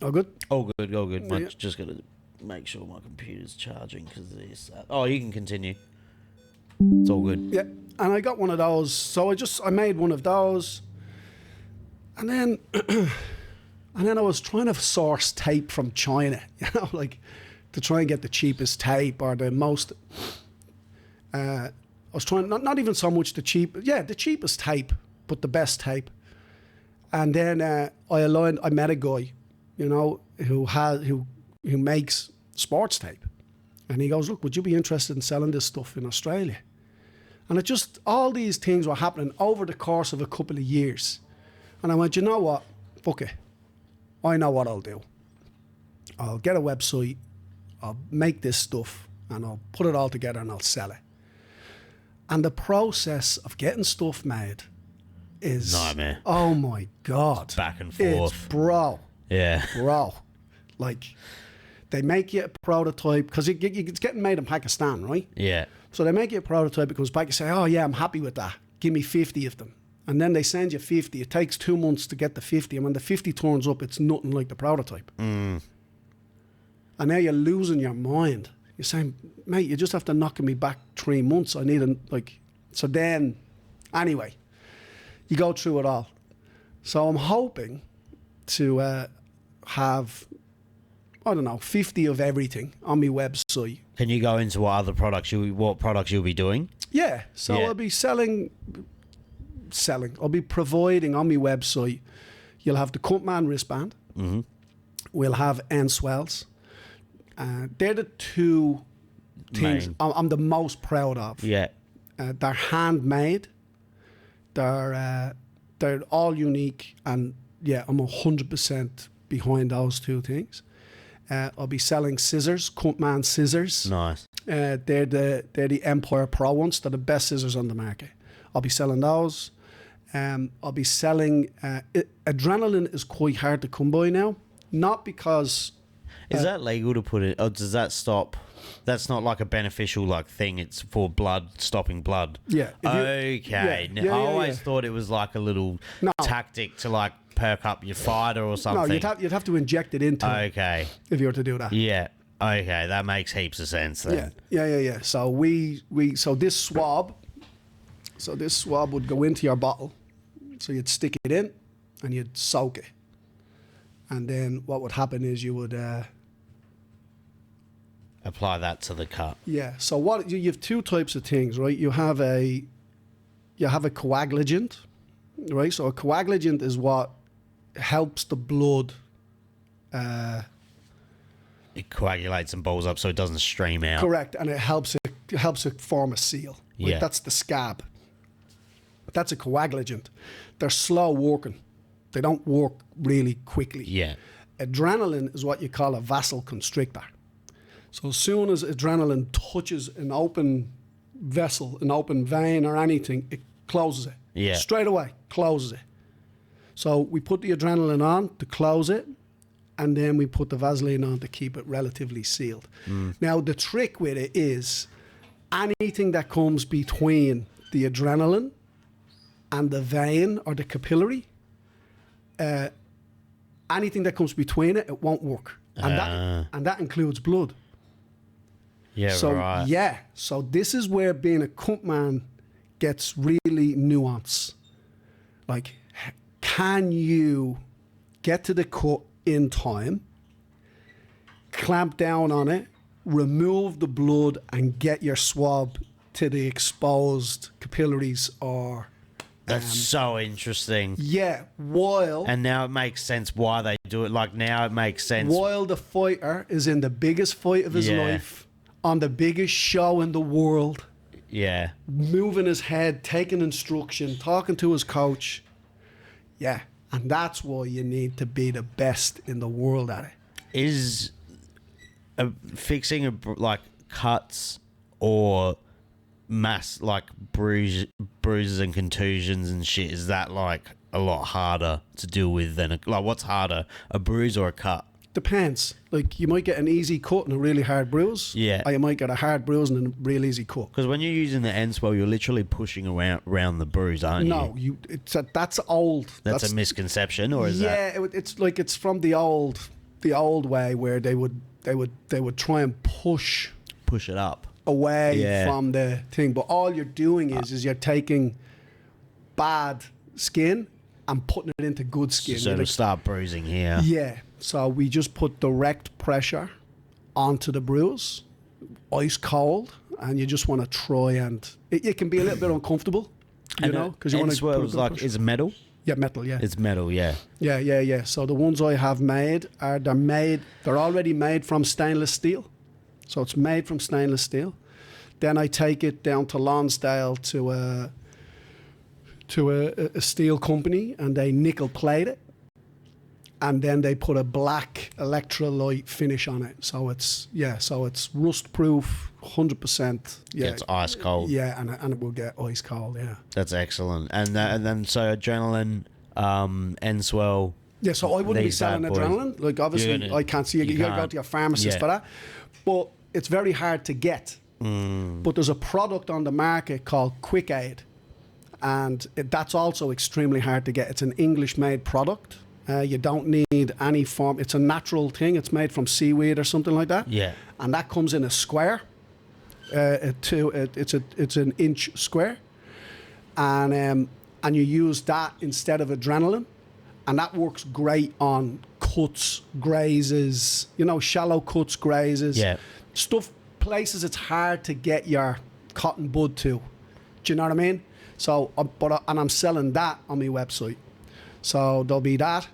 All good? All good. Yeah. Just got to make sure my computer's charging because this. Oh, you can continue. It's all good. Yeah, and I got one of those. So I made one of those, and then I was trying to source tape from China, you know, like to try and get the cheapest tape or the most. I was trying not even so much the cheapest tape, but the best tape. And then I met a guy, you know, who makes sports tape, and he goes, look, would you be interested in selling this stuff in Australia? And all these things were happening over the course of a couple of years, and I went, you know what, fuck it, I know what I'll do. I'll get a website, I'll make this stuff, and I'll put it all together and I'll sell it. And the process of getting stuff made is nightmare. Oh my God. Back and forth. It's bro. Like, they make you a prototype because it's getting made in Pakistan, right? Yeah. So they make you a prototype. It comes back. You say, oh yeah, I'm happy with that. Give me 50 of them. And then they send you 50. It takes 2 months to get the 50. And when the 50 turns up, it's nothing like the prototype. And now you're losing your mind. You're saying, mate, you just have to knock me back 3 months. I need so then, anyway, you go through it all. So I'm hoping to have, I don't know, 50 of everything on my website. Can you go into what products you'll be doing? Yeah. So I'll be selling. I'll be providing on my website. You'll have the Cutman wristband. Mm-hmm. We'll have end swells. They're the two things I'm the most proud of. Yeah. They're handmade. They're all unique, and yeah, I'm 100% behind those two things. I'll be selling scissors, Cutman scissors. Nice. They're the Empire Pro ones. They're the best scissors on the market. I'll be selling those. I'll be selling. Adrenaline is quite hard to come by now, not because. Is that legal to put it? Or does that stop? That's not like a beneficial thing. It's for stopping blood. Yeah. Okay. I always thought it was like a little tactic to perk up your fighter or something. No, you'd have to inject it into. Okay. If you were to do that. Yeah. Okay, that makes heaps of sense then. Yeah. So so this swab would go into your bottle. So you'd stick it in and you'd soak it. And then what would happen is you would apply that to the cut. Yeah. So what you have two types of things, right? You have a coagulant, right? So a coagulant is what helps the blood. It coagulates and balls up so it doesn't stream out. Correct, and it helps it form a seal. Right? Yeah. That's the scab. That's a coagulant. They're slow working. They don't work really quickly. Yeah. Adrenaline is what you call a vasoconstrictor. So as soon as adrenaline touches an open vessel, an open vein or anything, it closes it. Yeah. Straight away, closes it. So we put the adrenaline on to close it, and then we put the Vaseline on to keep it relatively sealed. Now, the trick with it is anything that comes between the adrenaline and the vein or the capillary, anything that comes between it won't work. And that includes blood. Yeah, so, right. Yeah. So this is where being a Cutman gets really nuanced. Like, can you get to the cut in time, clamp down on it, remove the blood, and get your swab to the exposed capillaries or... That's so interesting. Yeah, while... And now it makes sense why they do it. Now it makes sense. While the fighter is in the biggest fight of his life, on the biggest show in the world, moving his head, taking instruction, talking to his coach. Yeah, and that's why you need to be the best in the world at it. Is fixing cuts or mass bruises and contusions and shit, is that a lot harder to deal with than what's harder, a bruise or a cut? Depends. You might get an easy cut and a really hard bruise. Yeah. Or you might get a hard bruise and a real easy cut. Because when you're using the end swell, you're literally pushing around the bruise, aren't you? No, that's old. That's a misconception, or is that? Yeah, it's from the old way where they would try and push it up away from the thing. But all you're doing is you're taking bad skin and putting it into good skin. So it'll start bruising here. Yeah. So we just put direct pressure onto the bruise, ice cold, and you just want to try and... It can be a little bit uncomfortable, because you want to... Is it metal? Yeah, metal, yeah. It's metal, yeah. Yeah. So the ones I have made, they're already made from stainless steel. So it's made from stainless steel. Then I take it down to Lonsdale to a steel company, and they nickel plate it. and then they put a black electrolyte finish on it. So it's rust proof, 100%. Yeah, Gets ice cold. Yeah, and it will get ice cold. Yeah, That's excellent. And then so adrenaline, N-Swell. yeah. So I wouldn't be these selling bad boys. adrenaline. Like obviously, I can't see it. You got to go to your pharmacist Yeah. for that. But it's very hard to get. But there's a product on the market called Quick Aid, and that's also extremely hard to get. It's an English-made product. You don't need any form. It's a natural thing. It's made from seaweed or something like that. Yeah. And that comes in a square. It's an inch square, and you use that instead of adrenaline, and that works great on cuts, grazes. Shallow cuts, grazes. Yeah. Stuff. Places it's hard to get your cotton bud to. Do you know what I mean? So, and I'm selling that on my website. So there'll be that.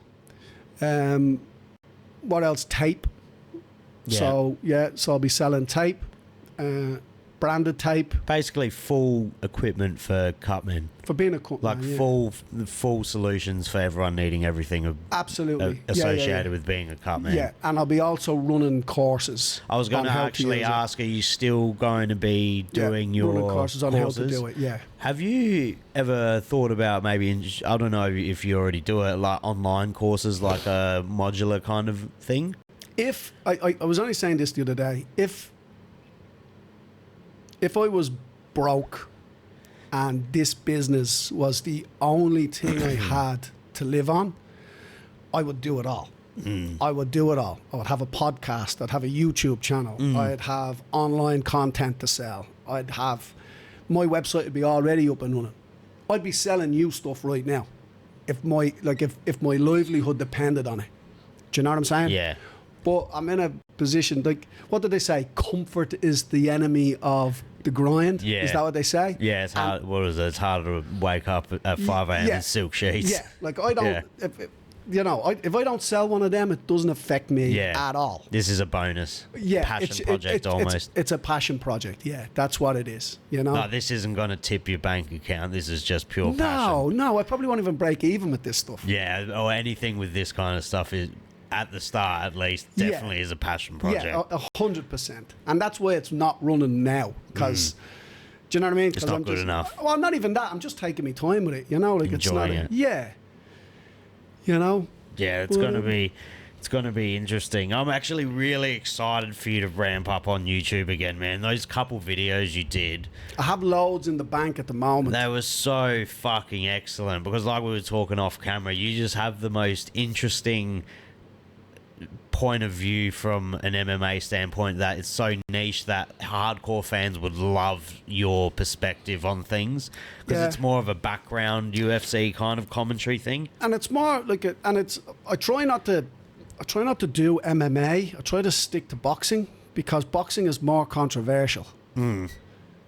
What else? Tape. Yeah. So I'll be selling tape, branded tape Basically full equipment for Cutmen. for being a Cutman. Like full solutions for everyone needing everything Absolutely. associated with being a Cutman. Yeah, and I'll be also running courses. I was going on to how to actually use it. ask, are you still going to be doing your running courses on how to do it? Yeah. Have you ever thought about maybe, I don't know if you already do it, like online courses, like a modular kind of thing? If I was only saying this the other day, if I was broke and this business was the only thing I had to live on, I would do it all. I would do it all. I would have a podcast. I'd have a YouTube channel. I'd have online content to sell. I'd have my website would be already up and running. I'd be selling you stuff right now if my livelihood depended on it. Do you know what I'm saying? Yeah. But I'm in a position, like, what did they say? Comfort is the enemy of the grind. Yeah. Is that what they say? Yeah, it's hard. What is it? It's harder to wake up at 5 a.m. Yeah. in silk sheets. Yeah, like I don't. Yeah. If I don't sell one of them, it doesn't affect me at all. This is a bonus. Yeah, Passion project almost. It's a passion project. Yeah, that's what it is. No, this isn't going to tip your bank account. This is just pure passion. No, I probably won't even break even with this stuff. Yeah, or anything with this kind of stuff is, at the start at least, definitely is a passion project. Yeah, 100%. And that's why it's not running now, because. Do you know what I mean? It's not good enough. Well, not even that. I'm just taking my time with it. Like Enjoying it's not. it. Yeah. Yeah, it's going to be interesting. I'm actually really excited for you to ramp up on YouTube again, man. Those couple videos you did, I have loads in the bank at the moment. they were so fucking excellent because, like we were talking off camera, you just have the most interesting point of view from an MMA standpoint that it's so niche that hardcore fans would love your perspective on things because it's more of a background UFC kind of commentary thing. And it's more like I try not to do MMA. I try to stick to boxing because boxing is more controversial. You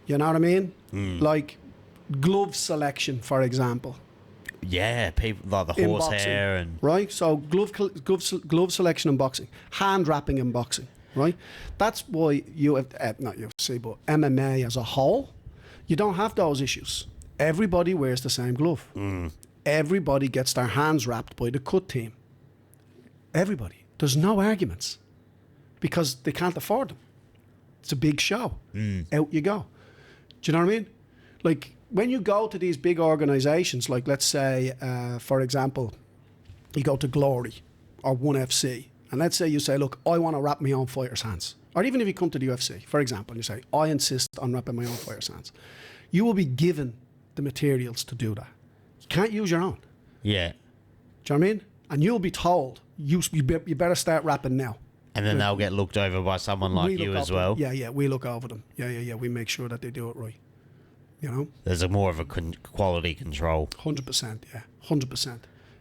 know what I mean? Like glove selection, for example. Yeah, people like the In horsehair boxing, and right. So glove selection in boxing, hand wrapping in boxing, right. That's why not UFC, but MMA as a whole, you don't have those issues. Everybody wears the same glove. Everybody gets their hands wrapped by the cut team. Everybody. There's no arguments because they can't afford them. It's a big show. Out you go. Do you know what I mean? Like. When you go to these big organizations, like let's say, for example, you go to Glory or ONE FC, and let's say you say, look, I want to wrap my own fighter's hands. Or even if you come to the UFC, for example, and you say, I insist on wrapping my own fighter's hands. You will be given the materials to do that. You can't use your own. yeah. Do you know what I mean? And you'll be told, you better start wrapping now. And then they'll get looked over by someone like We you look as over well. them. Yeah, we look over them. Yeah. We make sure that they do it right. There's a more of a quality control. 100%, yeah. 100%.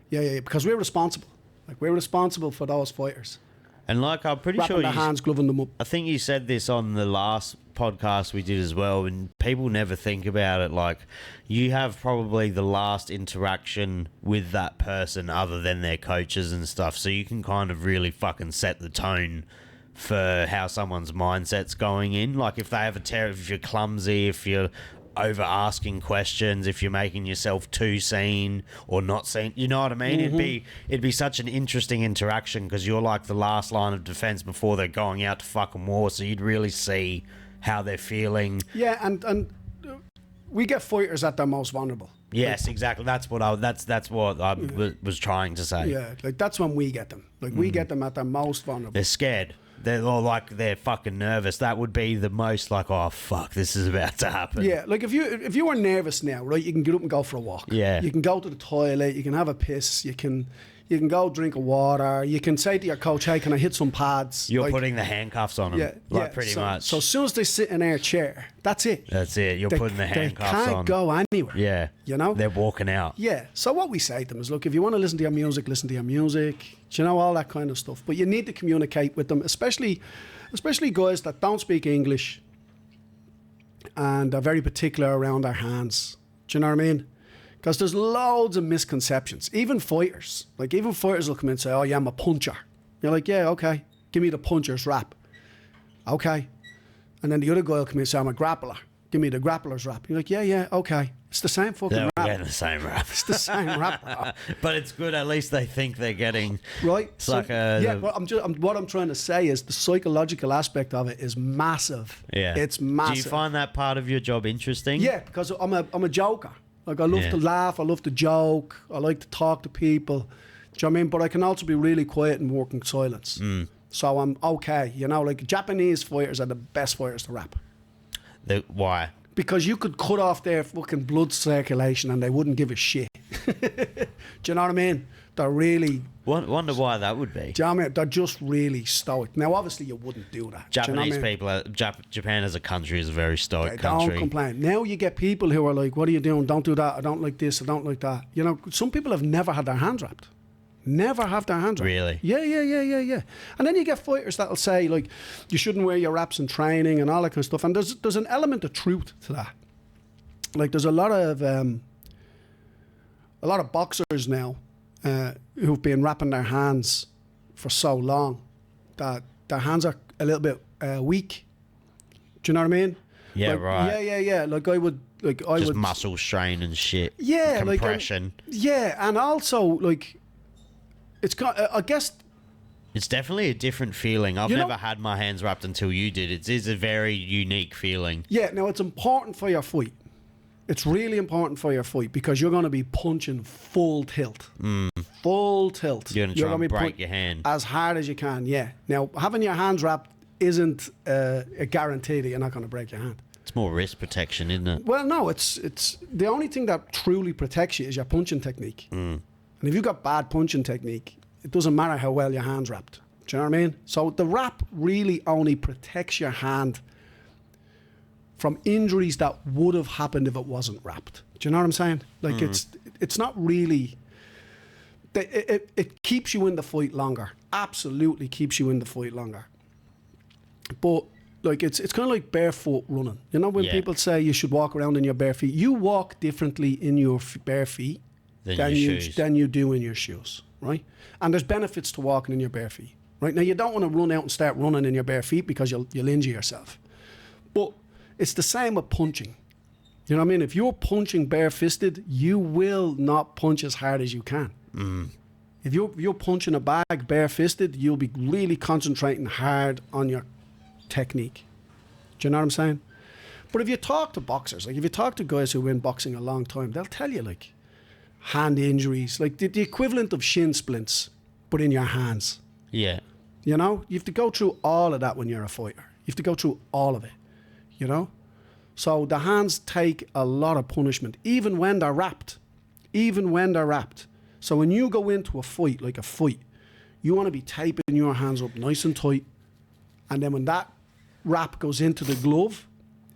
Yeah. Because we're responsible. Like, we're responsible for those fighters. And like, I'm pretty Wrapping sure their hands, gloving them up. I think you said this on the last podcast we did as well, and people never think about it. Like, you have probably the last interaction with that person other than their coaches and stuff, so you can kind of really fucking set the tone for how someone's mindset's going in. Like, if they have if you're clumsy, if you're over asking questions, if you're making yourself too seen or not seen. You know what I mean? It'd be such an interesting interaction because you're like the last line of defense before they're going out to fucking war. So you'd really see how they're feeling. Yeah, and we get fighters at their most vulnerable. Yes, exactly. That's what I was trying to say. Yeah, like that's when we get them. Like we get them at their most vulnerable. They're scared. They're all like they're fucking nervous. That would be the most like, oh fuck, this is about to happen. Yeah, like if you were nervous now, right? You can get up and go for a walk. Yeah. You can go to the toilet. You can have a piss. You can go drink a water. You can say to your coach, "Hey, can I hit some pads?" You're putting the handcuffs on them. Yeah, pretty so, much. So as soon as they sit in their chair, that's it. That's it. You're putting the handcuffs on. They can't go anywhere. Yeah. You know? They're walking out. Yeah. So what we say to them is, look, if you want to listen to your music, listen to your music. You know, all that kind of stuff. But you need to communicate with them, especially guys that don't speak English and are very particular around their hands. Do you know what I mean? Because there's loads of misconceptions. Even fighters will come in and say, "Oh yeah, I'm a puncher." You're like, "Yeah, okay. Give me the puncher's rap." Okay. And then the other guy will come in and say, "I'm a grappler. Give me the grappler's rap." You're like, "Yeah, okay." It's the same fucking They're rap. getting the same rap. It's the same rap, bro. But it's good. At least they think they're getting right. It's like a what I'm trying to say is the psychological aspect of it is massive. Yeah, it's massive. Do you find that part of your job interesting? Yeah, because I'm a joker. Like I love to laugh. I love to joke. I like to talk to people. Do you know what I mean? But I can also be really quiet and work in silence. So I'm okay. You know, like Japanese fighters are the best fighters to rap. Why? Because you could cut off their fucking blood circulation and they wouldn't give a shit. Do you know what I mean? They're really... Wonder why that would be. Do you know what I mean? They're just really stoic. Now, obviously, you wouldn't do that. Japanese people... Japan as a country is a very stoic country. Don't complain. Now you get people who are like, "What are you doing? Don't do that. I don't like this. I don't like that." You know, some people have never had their hands wrapped. Never have their hands wrapped. Really? Yeah. And then you get fighters that'll say, like, you shouldn't wear your wraps in training and all that kind of stuff. And there's an element of truth to that. Like, there's a lot of boxers now who've been wrapping their hands for so long that their hands are a little bit weak. Do you know what I mean? Yeah, like, right. Yeah. Like I would muscle strain and shit. Yeah, compression. And also like it's got. I guess it's definitely a different feeling. I've never had my hands wrapped until you did. It is a very unique feeling. Yeah. Now it's important for your fight. It's really important for your fight because you're going to be punching full tilt. Full tilt. You're going to try and break your hand as hard as you can. Yeah. Now having your hands wrapped isn't a guarantee that you're not going to break your hand. It's more wrist protection, isn't it? Well, no. It's the only thing that truly protects you is your punching technique. And if you've got bad punching technique, it doesn't matter how well your hand's wrapped. Do you know what I mean? So the wrap really only protects your hand from injuries that would have happened if it wasn't wrapped. Do you know what I'm saying? Like it's not really... It keeps you in the fight longer. Absolutely keeps you in the fight longer. But like it's kind of like barefoot running. You know when people say you should walk around in your bare feet? You walk differently in your bare feet than you do in your shoes, right? And there's benefits to walking in your bare feet, right? Now, you don't want to run out and start running in your bare feet because you'll injure yourself. But it's the same with punching. You know what I mean? If you're punching bare-fisted, you will not punch as hard as you can. If you're punching a bag bare-fisted, you'll be really concentrating hard on your technique. Do you know what I'm saying? But if you talk to boxers, like if you talk to guys who've been boxing a long time, they'll tell you like hand injuries, like the equivalent of shin splints, but in your hands. Yeah. You know, you have to go through all of that when you're a fighter. You have to go through all of it, you know? So the hands take a lot of punishment, even when they're wrapped. So when you go into a fight, like a fight, you want to be taping your hands up nice and tight. And then when that wrap goes into the glove,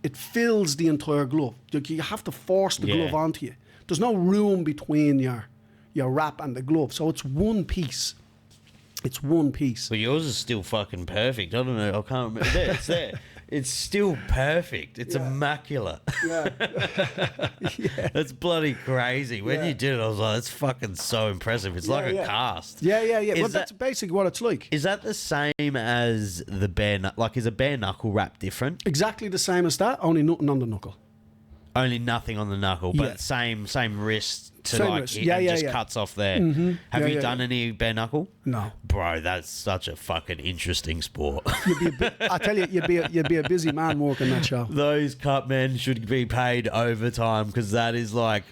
it fills the entire glove. You have to force the glove onto you. There's no room between your wrap and the glove. So it's one piece. It's one piece. But yours is still fucking perfect. I don't know. I can't remember. There, it's there. It's still perfect. It's immaculate. Yeah. That's bloody crazy. When you did it, I was like, that's fucking so impressive. It's like a cast. Yeah. Well, that's basically what it's like. Is that the same as the bare knuckle? Like, is a bare knuckle wrap different? Exactly the same as that, only nothing on the knuckle. Only nothing on the knuckle, but same wrist to Same like wrist. hit Yeah, and yeah, just yeah. cuts off there. Have Yeah, you yeah, done yeah. any bare knuckle? No. Bro, that's such a fucking interesting sport. I tell you, you'd be a busy man working that show. Those Cutmen should be paid overtime because that is like,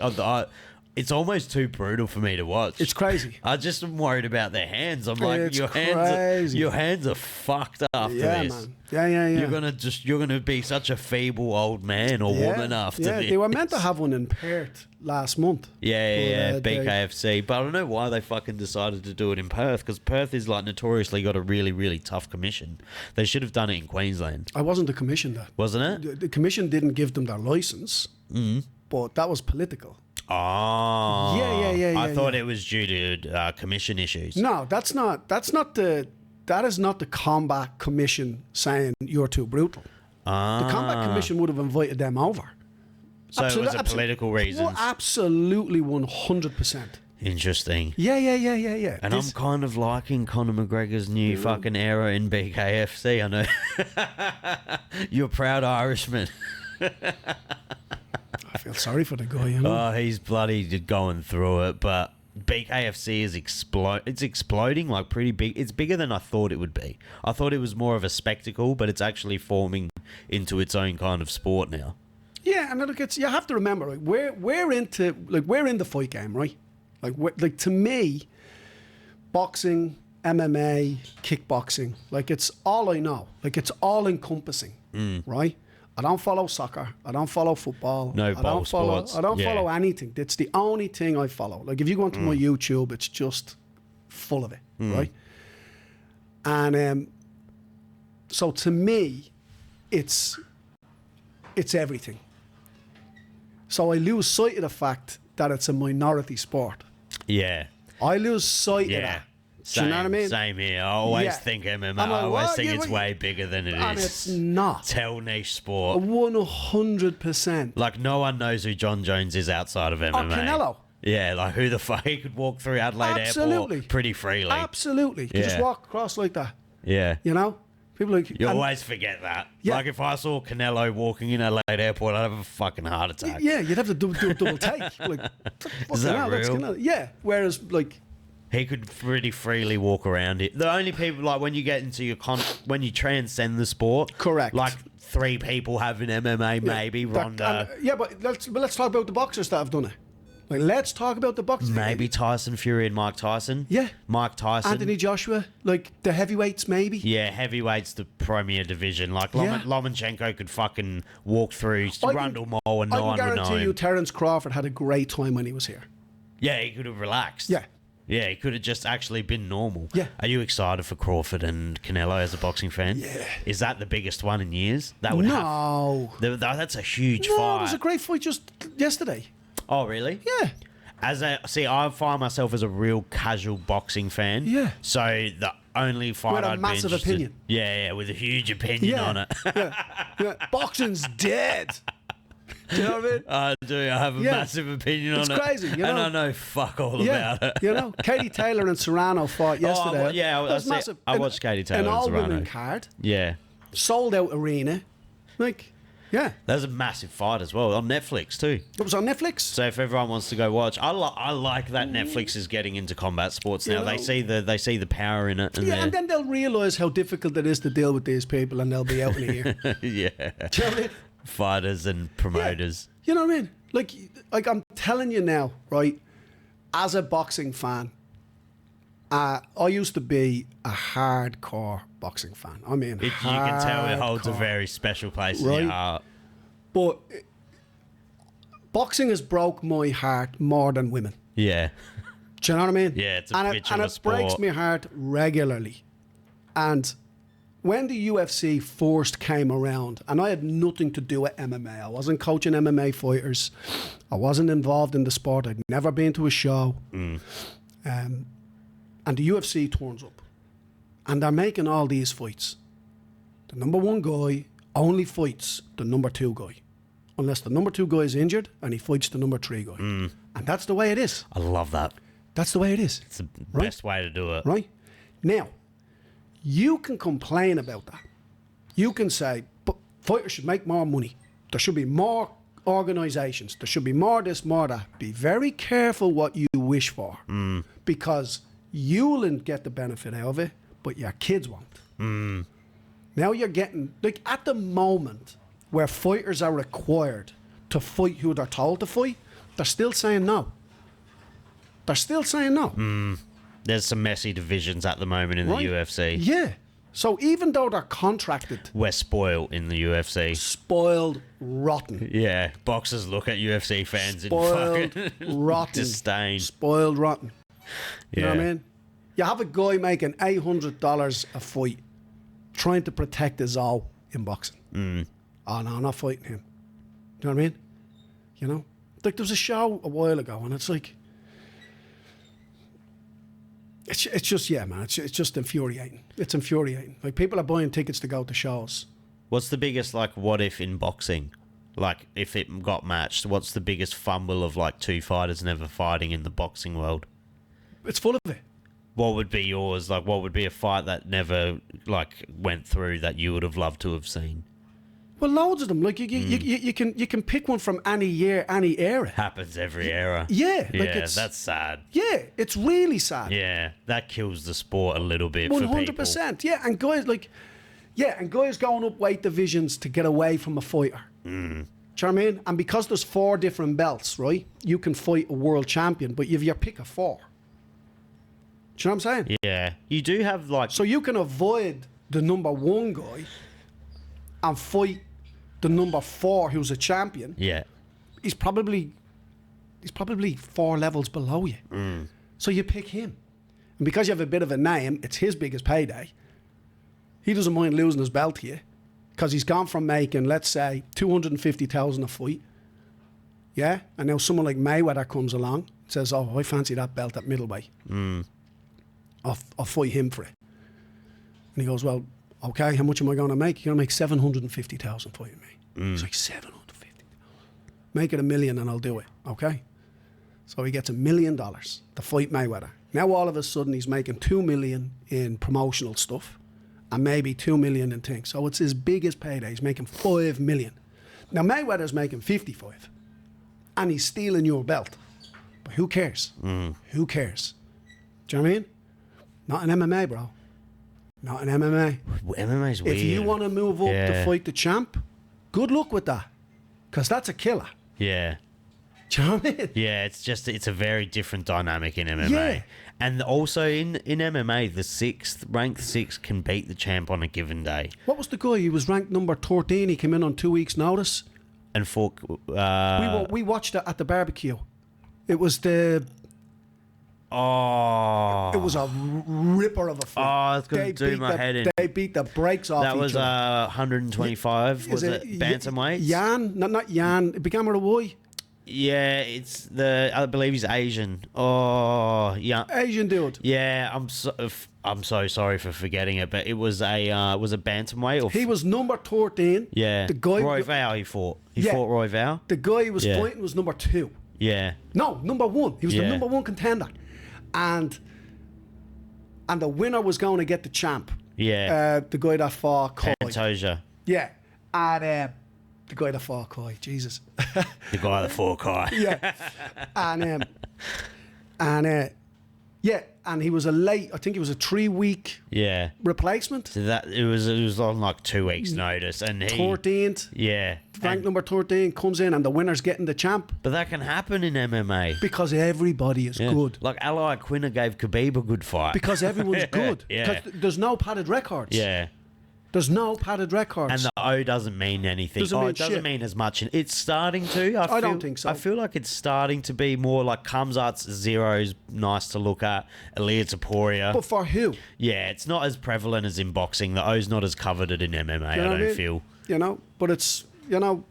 it's almost too brutal for me to watch. It's crazy. I just am worried about their hands. I'm like, It's your crazy. hands are fucked after Yeah, this. man. Yeah. You're gonna be such a feeble old man or woman after this. They were meant to have one in Perth last month. Yeah, But, BKFC. But I don't know why they fucking decided to do it in Perth because Perth is like notoriously got a really, really tough commission. They should have done it in Queensland, I wasn't the commission that. wasn't it? The commission didn't give them their license, but that was political. Oh, Yeah, I thought yeah. it was due to commission issues. No, that is not the combat commission saying you're too brutal. The combat commission would have invited them over. So it was a political reasons. Well, absolutely 100%. Interesting. Yeah. And I'm kind of liking Conor McGregor's new fucking era in BKFC. I know. You're a proud Irishman. I feel sorry for the guy, you know. Oh, he's bloody going through it, but BKFC is it's exploding like pretty big. It's bigger than I thought it would be. I thought it was more of a spectacle, but it's actually forming into its own kind of sport now. Yeah, and look, you have to remember, right? We're in the fight game, right? Like to me, boxing, MMA, kickboxing, like it's all I know. Like it's all encompassing, right? I don't follow soccer. I don't follow football. No I ball don't follow. sports. I don't Yeah. follow anything. It's the only thing I follow. Like if you go onto my YouTube, it's just full of it, right? And so to me, it's everything. So I lose sight of the fact that it's a minority sport. Yeah. I lose sight of Yeah. that. Same, Do you know what I mean? Same here. I always Yeah. think MMA. I'm I like, always what? think Yeah, it's what? way bigger than it is. And it's not. Tell niche sport. 100%. Like no one knows who John Jones is outside of MMA. Canelo. Yeah, like who the fuck he could walk through Adelaide Absolutely. Airport pretty freely. Absolutely. You just Yeah. walk across like that. Yeah. You know? People like You and- always forget that. Yeah. Like if I saw Canelo walking in Adelaide Airport, I'd have a fucking heart attack. Yeah, you'd have to do a double take. Like, Is that hell, that's real? Canelo. Yeah. Whereas like He could pretty freely walk around it. The only people like when you get into your when you transcend the sport, Correct. Like 3 people have in MMA, maybe Ronda, but let's talk about the boxers that have done it. Like let's talk about the boxers. maybe Tyson Fury and Mike Tyson. Yeah. Mike Tyson. Anthony Joshua, like the heavyweights, maybe. Yeah, heavyweight's the premier division. Like Yeah. Lomachenko could fucking walk through I can- Rundle Mall and no I one can would know guarantee you, him. Terence Crawford had a great time when he was here. Yeah, he could have relaxed. Yeah. Yeah, he could have just actually been normal. Yeah. Are you excited for Crawford and Canelo as a boxing fan? Yeah. Is that the biggest one in years? That would have. No. That's a huge No, fight. it was a great fight just yesterday. Oh, really? Yeah. I find myself as a real casual boxing fan. Yeah. So the only fight With a I'd massive be interested, opinion. Yeah, with a huge opinion Yeah. on it. Yeah. Boxing's dead. Do you know what I mean? I do. I have a Yeah. massive opinion It's on it. crazy, you and know? I know fuck all Yeah, about it. you know, Katie Taylor and Serrano fought yesterday. yeah, That was massive. I watched Katie Taylor An and all-women Serrano. card, Yeah. sold out arena, like, yeah, There's a massive fight as well on Netflix too. it was on Netflix. So if everyone wants to go watch, I like that Netflix is getting into combat sports now. You They know. see the power in it. And Yeah, and then they'll realise how difficult it is to deal with these people, and they'll be out in a year. yeah, Do you know what I mean? fighters and promoters. You know what I mean? Like I'm telling you now, right? As a boxing fan, I used to be a hardcore boxing fan. I mean, You can tell it holds a hardcore. very special place in Right. your heart. But boxing has broke my heart more than women. Yeah, Do you know what I mean? Yeah, it's a and bitch and of a it breaks sport. my heart regularly. And when the UFC first came around, and I had nothing to do with MMA, I wasn't coaching MMA fighters, I wasn't involved in the sport, I'd never been to a show. And the UFC turns up, and they're making all these fights. The number 1 guy only fights the number 2 guy, unless the number 2 guy is injured and he fights the number 3 guy. And that's the way it is. I love that. That's the way it is. It's the Right. best way to do it. Right? Now, you can complain about that. You can say, but fighters should make more money. There should be more organisations. There should be more this, more that. Be very careful what you wish for, because you'll get the benefit out of it, but your kids won't. Now you're getting, like, at the moment where fighters are required to fight who they're told to fight, they're still saying no. They're still saying no. There's some messy divisions at the moment in the UFC. Yeah. So even though they're contracted, We're spoiled in the UFC. spoiled, rotten. Yeah, boxers look at UFC fans Spoiled, in fucking rotten. disdain. Spoiled, rotten. You know what I Yeah. mean? You have a guy making $800 a fight trying to protect his all in boxing. Oh, no, I'm not fighting him. You know what I mean? You know? Like, there was a show a while ago, and it's like... It's just, yeah, man, it's just infuriating. It's infuriating. Like, people are buying tickets to go to shows. What's the biggest, like, what if in boxing? Like, if it got matched, what's the biggest fumble of, like, two fighters never fighting in the boxing world? It's full of it. What would be yours? Like, what would be a fight that never, like, went through that you would have loved to have seen? Well, loads of them. Like, you can pick one from any year, any era. Happens every era. Yeah. Like, Yeah, that's sad. Yeah, it's really sad. Yeah, that kills the sport a little bit for people. 100%. Yeah, and guys guys going up weight divisions to get away from a fighter. Do you know what I mean? And because there's 4 different belts, right? You can fight a world champion, but you've your pick of 4. Do you know what I'm saying? Yeah, you do have, like... So you can avoid the number 1 guy and fight the number 4 who's a champion. Yeah. He's probably 4 levels below you. So you pick him. And because you have a bit of a name, it's his biggest payday. He doesn't mind losing his belt to you, because he's gone from making, let's say, $250,000 a fight. Yeah? And now someone like Mayweather comes along and says, oh, I fancy that belt at middleweight. I'll fight him for it. And he goes, well, okay, how much am I going to make? You're going to make $750,000 fighting me. He's like, 750. Make it $1 million and I'll do it. Okay? So he gets $1 million to fight Mayweather. Now all of a sudden he's making $2 million in promotional stuff and maybe $2 million in things. So it's his biggest payday. He's making $5 million. Now Mayweather's making 55 and he's stealing your belt. But who cares? Who cares? Do you know what I mean? Not in MMA, bro. Not in MMA. MMA's weird. If you want to move up to fight the champ, good luck with that. Because that's a killer. Yeah. Do you know what I mean? Yeah, it's a very different dynamic in MMA. Yeah. And also in MMA, the ranked 6 can beat the champ on a given day. What was the guy? He was ranked number 13. He came in on 2 weeks' notice. And for... We watched it at the barbecue. It was the... Oh. It was a ripper of a fight. Oh, it's going to do my head in. They beat the brakes off That was each other. 125. Was it bantamweights? Yan? Not Yan. It began with a Y. Yeah, I believe he's Asian. Oh, yeah. Asian dude. Yeah, I'm so sorry for forgetting it, but it was a bantamweight. Or He was number 13. Yeah. The guy, Roy Val he fought. He Yeah. fought Roy Val. The guy he was fighting was number 2. Yeah. No, number 1. He was the number 1 contender. And the winner was going to get the champ. Yeah. The guy that fought Coy. Pantoja. Yeah. And the guy that fought Coy. Jesus. The guy that fought Kai. Yeah. And he was I think he was a 3-week Yeah. replacement. So that it was on like 2 weeks' notice, and he 13th. Yeah. Rank number 13 comes in and the winner's getting the champ But that can happen in MMA. because everybody is good. Like Ally Quinner gave Khabib a good fight. Because everyone's good. Yeah. Because there's no padded records. Yeah. There's no padded records. And the O doesn't mean anything. Doesn't mean it doesn't shit. mean as much. It's starting to. I don't think so. I feel like it's starting to be more like Kamzat's zero's nice to look at. Elia Taporia. But for who? Yeah, it's not as prevalent as in boxing. The O's not as coveted in MMA, You know I what don't mean? feel. You know, but it's, you know,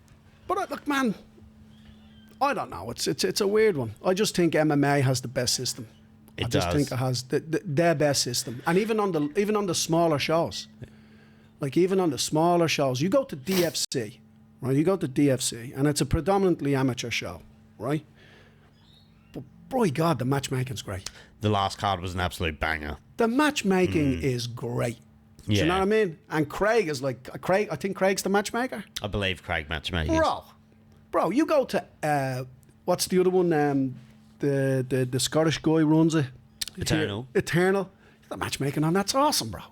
but look, man, I don't know. It's a weird one. I just think MMA has the best system. I just think it has their best system. And even on the smaller shows. Like even on the smaller shows, you go to DFC, right? You go to DFC, and it's a predominantly amateur show, right? But boy, God, the matchmaking's great. The last card was an absolute banger. The matchmaking is great. Do you know what I mean? And Craig is I think Craig's the matchmaker. I believe Craig matchmaking. Bro, Bro, you go to what's the other one? The Scottish guy runs it. Eternal. The matchmaking on that's awesome, bro.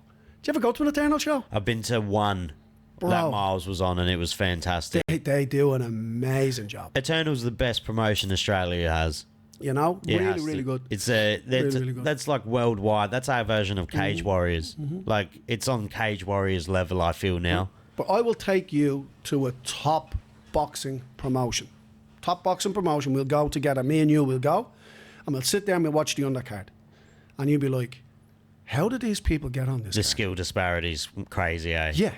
Did you ever go to an Eternal show? I've been to one. Bro, that Miles was on, and it was fantastic. They do an amazing job. Eternal's the best promotion Australia has. You know, really good. It's really good. That's like worldwide. That's our version of Cage Warriors. Mm-hmm. Like it's on Cage Warriors level. I feel now. But I will take you to a top boxing promotion. Top boxing promotion. We'll go together. Me and you will go, and we'll sit there and we'll watch the undercard, and you'll be like, "How did these people get on this?" The card? skill disparities crazy, eh? Yeah.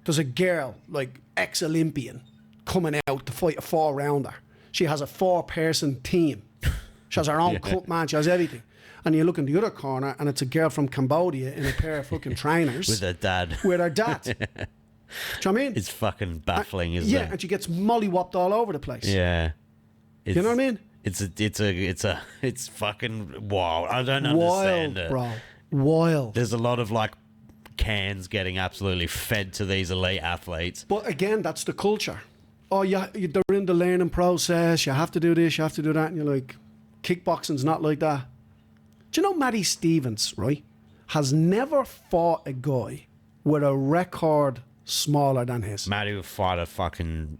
There's a girl, like ex-Olympian, coming out to fight a 4-rounder. She has a 4-person team. She has her own Cutman. She has everything. And you look in the other corner, and it's a girl from Cambodia in a pair of fucking trainers. With her dad. With her dad. Do you know what I mean? It's fucking baffling, isn't it? Yeah, and she gets mollywopped all over the place. Yeah. You know what I mean? It's fucking wild. I don't understand it. Bro. Wild. There's a lot of like cans getting absolutely fed to these elite athletes. But again, that's the culture. Oh, yeah, they're in the learning process. You have to do this, you have to do that. And you're like, kickboxing's not like that. Do you know Matty Stevens, right, has never fought a guy with a record smaller than his? Matty would fight an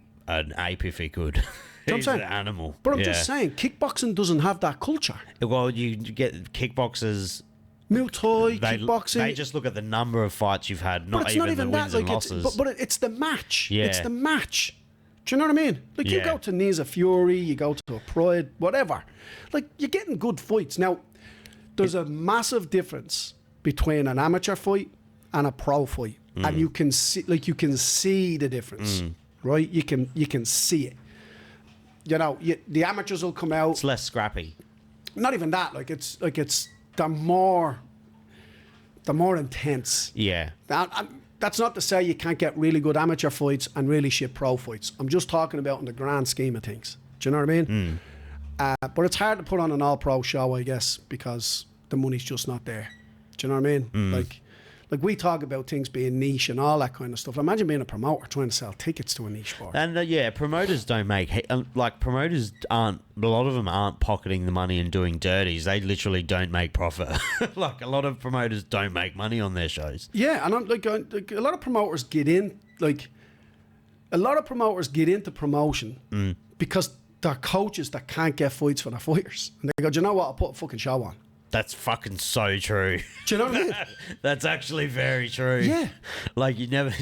ape if he could. He's an animal. But I'm just saying, kickboxing doesn't have that culture. Well, you get kickboxers... Muay Thai, kickboxing. They just look at the number of fights you've had, not even the wins and losses. But it's the match. Yeah. It's the match. Do you know what I mean? Like, you go to Nisa Fury, you go to a Pride, whatever. Like, you're getting good fights. Now, there's a massive difference between an amateur fight and a pro fight. And you can see the difference. Right? You can see it. You know, the amateurs will come out. It's less scrappy. Not even that. They're more intense. Yeah. That's not to say you can't get really good amateur fights and really shit pro fights. I'm just talking about in the grand scheme of things. Do you know what I mean? But it's hard to put on an all-pro show, I guess, because the money's just not there. Do you know what I mean? Like we talk about things being niche and all that kind of stuff. Imagine being a promoter trying to sell tickets to a niche sport. And promoters don't make promoters aren't. A lot of them aren't pocketing the money and doing dirties. They literally don't make profit. Like a lot of promoters don't make money on their shows. Yeah, and I'm like a lot of promoters get in. Like a lot of promoters get into promotion because they're coaches that can't get fights for their fighters, and they go, "Do you know what? I'll put a fucking show on." That's fucking so true. Do you know what I mean? That's actually very true. Yeah. Like you never.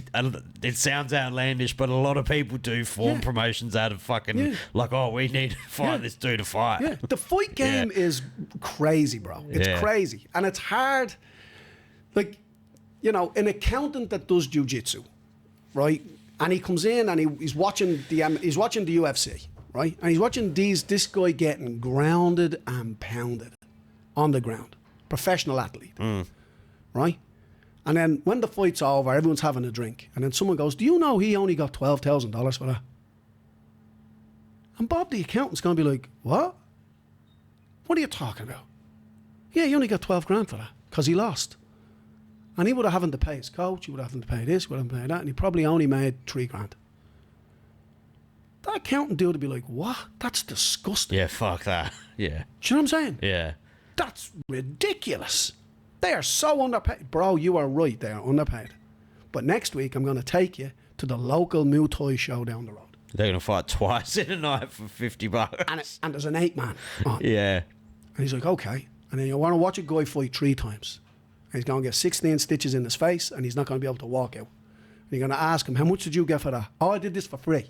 It sounds outlandish, but a lot of people do form promotions out of fucking like, oh, we need to find this dude to fight. Yeah. The fight game is crazy, bro. It's crazy, and it's hard. Like, you know, an accountant that does jiu-jitsu, right? And he comes in and he's watching the UFC, right? And he's watching this guy getting grounded and pounded on the ground, professional athlete, right? And then when the fight's over, everyone's having a drink, and then someone goes, "Do you know he only got $12,000 for that?" And Bob, the accountant's going to be like, "What? What are you talking about?" "Yeah, he only got 12 grand for that because he lost, and he would have having to pay his coach, he would have having to pay this, he would have to pay that, and he probably only made 3 grand." That accountant dude would be like, "What? That's disgusting." Yeah, fuck that. Yeah. Do you know what I'm saying? Yeah. That's ridiculous. They are so underpaid. Bro, you are right. They are underpaid. But next week, I'm going to take you to the local Muay Thai show down the road. They're going to fight twice in a night for $50. And there's an 8-man on. Yeah. And he's like, okay. And then you want to watch a guy fight 3 times. And he's going to get 16 stitches in his face, and he's not going to be able to walk out. And you're going to ask him, how much did you get for that? "Oh, I did this for free."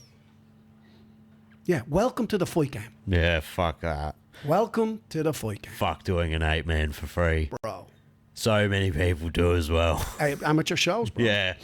Yeah, welcome to the fight game. Yeah, fuck that. Welcome to the fight game. Fuck doing an 8-man for free. Bro. So many people do as well. Amateur shows, bro. Yeah.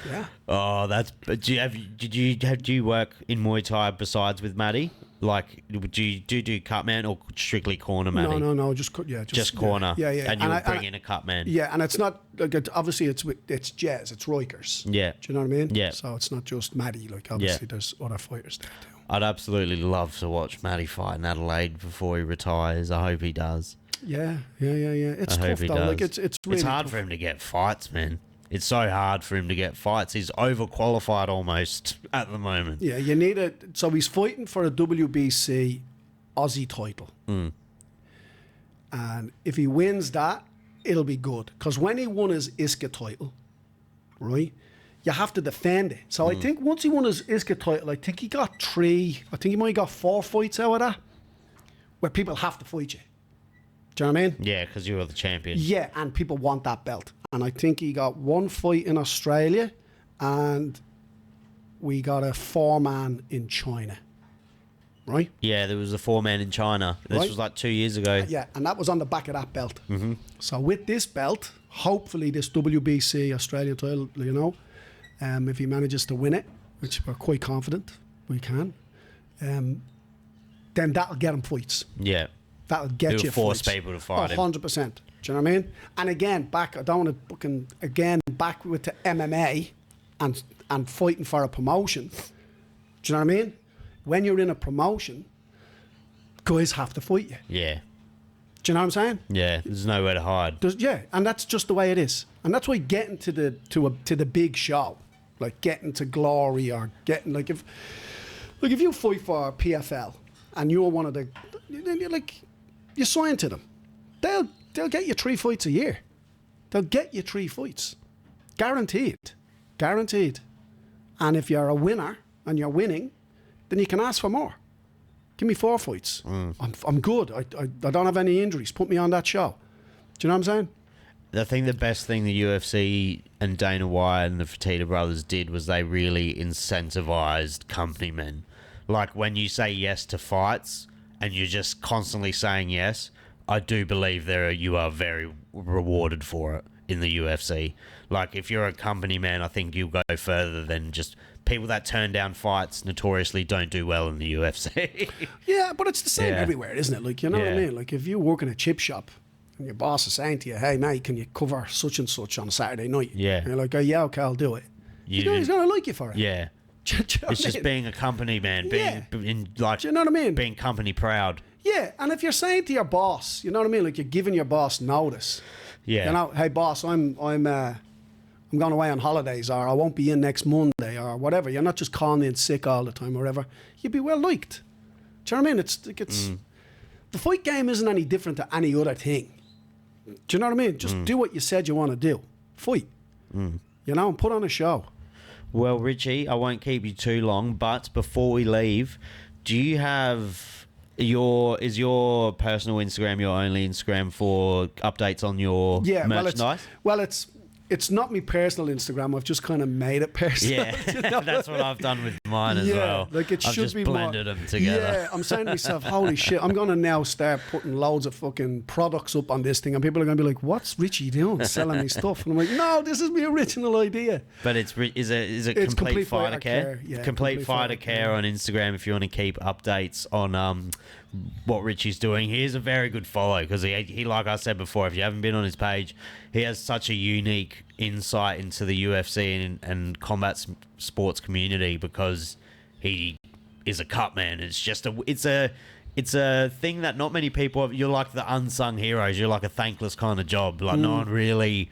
Yeah. Oh, that's. But do you work in Muay Thai besides with Matty? Like, do you do Cutman or strictly corner, Matty? No, just corner. Yeah. And you bring in a Cutman. Yeah, and it's not like obviously it's Jez, it's Rikers. Yeah. Do you know what I mean? Yeah. So it's not just Matty. Like obviously there's other fighters there too. I'd absolutely love to watch Matty fight in Adelaide before he retires. I hope he does. Yeah. It's I hope tough he though. does. Like it's really hard tough. for him to get fights, man. It's so hard for him to get fights. He's overqualified almost at the moment. Yeah, you need it. So he's fighting for a WBC Aussie title. And if he wins that, it'll be good. Because when he won his ISCA title, right, you have to defend it. So I think once he won his ISCA title, I think he might have got 4 fights out of that, where people have to fight you. Do you know what I mean? Yeah, because you were the champion. Yeah, and people want that belt. And I think he got 1 fight in Australia, and we got a 4-man in China. Right? Yeah, there was a 4-man in China. This Right. was like 2 years ago. Yeah, and that was on the back of that belt. So with this belt, hopefully this WBC Australian title, you know, if he manages to win it, which we're quite confident we can, then that'll get him fights. Yeah. That'll get It'll you force fights. people to fight him. 100%. Do you know what I mean? And again, back with the MMA and fighting for a promotion. Do you know what I mean? When you're in a promotion, guys have to fight you. Yeah. Do you know what I'm saying? Yeah, there's nowhere to hide. Yeah, and that's just the way it is. And that's why getting to the big show, like getting to glory, or getting if you fight for PFL and you're one of the, you sign to them, they'll get you 3 fights a year. They'll get you 3 fights, guaranteed. And if you're a winner and you're winning, then you can ask for more. Give me 4 fights. I'm good. I don't have any injuries. Put me on that show. Do you know what I'm saying? I think the best thing the UFC and Dana White and the Fertitta brothers did was they really incentivized company men. Like when you say yes to fights and you're just constantly saying yes, I do believe you are very rewarded for it in the UFC. Like if you're a company man, I think you'll go further than just people that turn down fights notoriously don't do well in the UFC. Yeah, but it's the same everywhere, isn't it? Like, you know what I Yeah. mean? Like if you work in a chip shop and your boss is saying to you, hey mate, can you cover such and such on a Saturday night? Yeah. And you're like, oh yeah, okay, I'll do it. He's going to like you for it. Yeah. Do you know what It's I just mean? being a company man, Do you know what I mean? being company proud. Yeah, and if you're saying to your boss, you know what I mean? Like you're giving your boss notice. Yeah. You know, hey boss, I'm going away on holidays, or I won't be in next Monday, or whatever. You're not just calling in sick all the time or whatever. You'd be well liked. Do you know what I mean? It's the fight game isn't any different to any other thing. Do you know what I mean? Just do what you said you want to do. Fight. You know, and put on a show. Well, Richie, I won't keep you too long, but before we leave, do you have is your personal Instagram your only Instagram for updates on your merchandise? It's not my personal Instagram. I've just kind of made it personal. Yeah, you know? That's what I've done with mine as well. Like it I've should just be blended them together. Yeah, I'm saying to myself, holy shit, I'm going to now start putting loads of fucking products up on this thing, and people are going to be like, what's Richie doing selling me stuff? And I'm like, no, this is my original idea. But is it It's Complete Fighter Care? Yeah, Complete Fighter Care on Instagram if you want to keep updates on what Richie's doing. He is a very good follow because he, like I said before, if you haven't been on his page, he has such a unique insight into the UFC and combat sports community because he is a Cutman. It's a thing that not many people have. You're like the unsung heroes. You're like a thankless kind of job. Like no one really,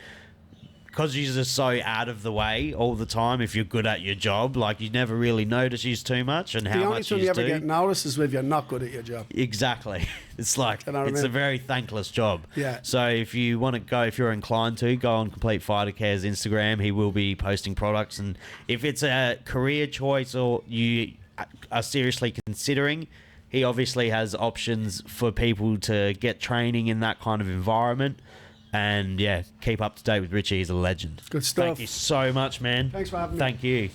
because you're just so out of the way all the time. If you're good at your job, like you never really notice you too much and how The only much time you you ever do. get noticed is if you're not good at your job. Exactly. It's like You know what I it's a mean? very thankless job. Yeah. So if you want to go, if you're inclined to go on Complete Fighter Care's Instagram, he will be posting products. And if it's a career choice or you are seriously considering, he obviously has options for people to get training in that kind of environment. And yeah, keep up to date with Richie. He's a legend. Good stuff. Thank you so much, man. Thanks for having me. Thank you.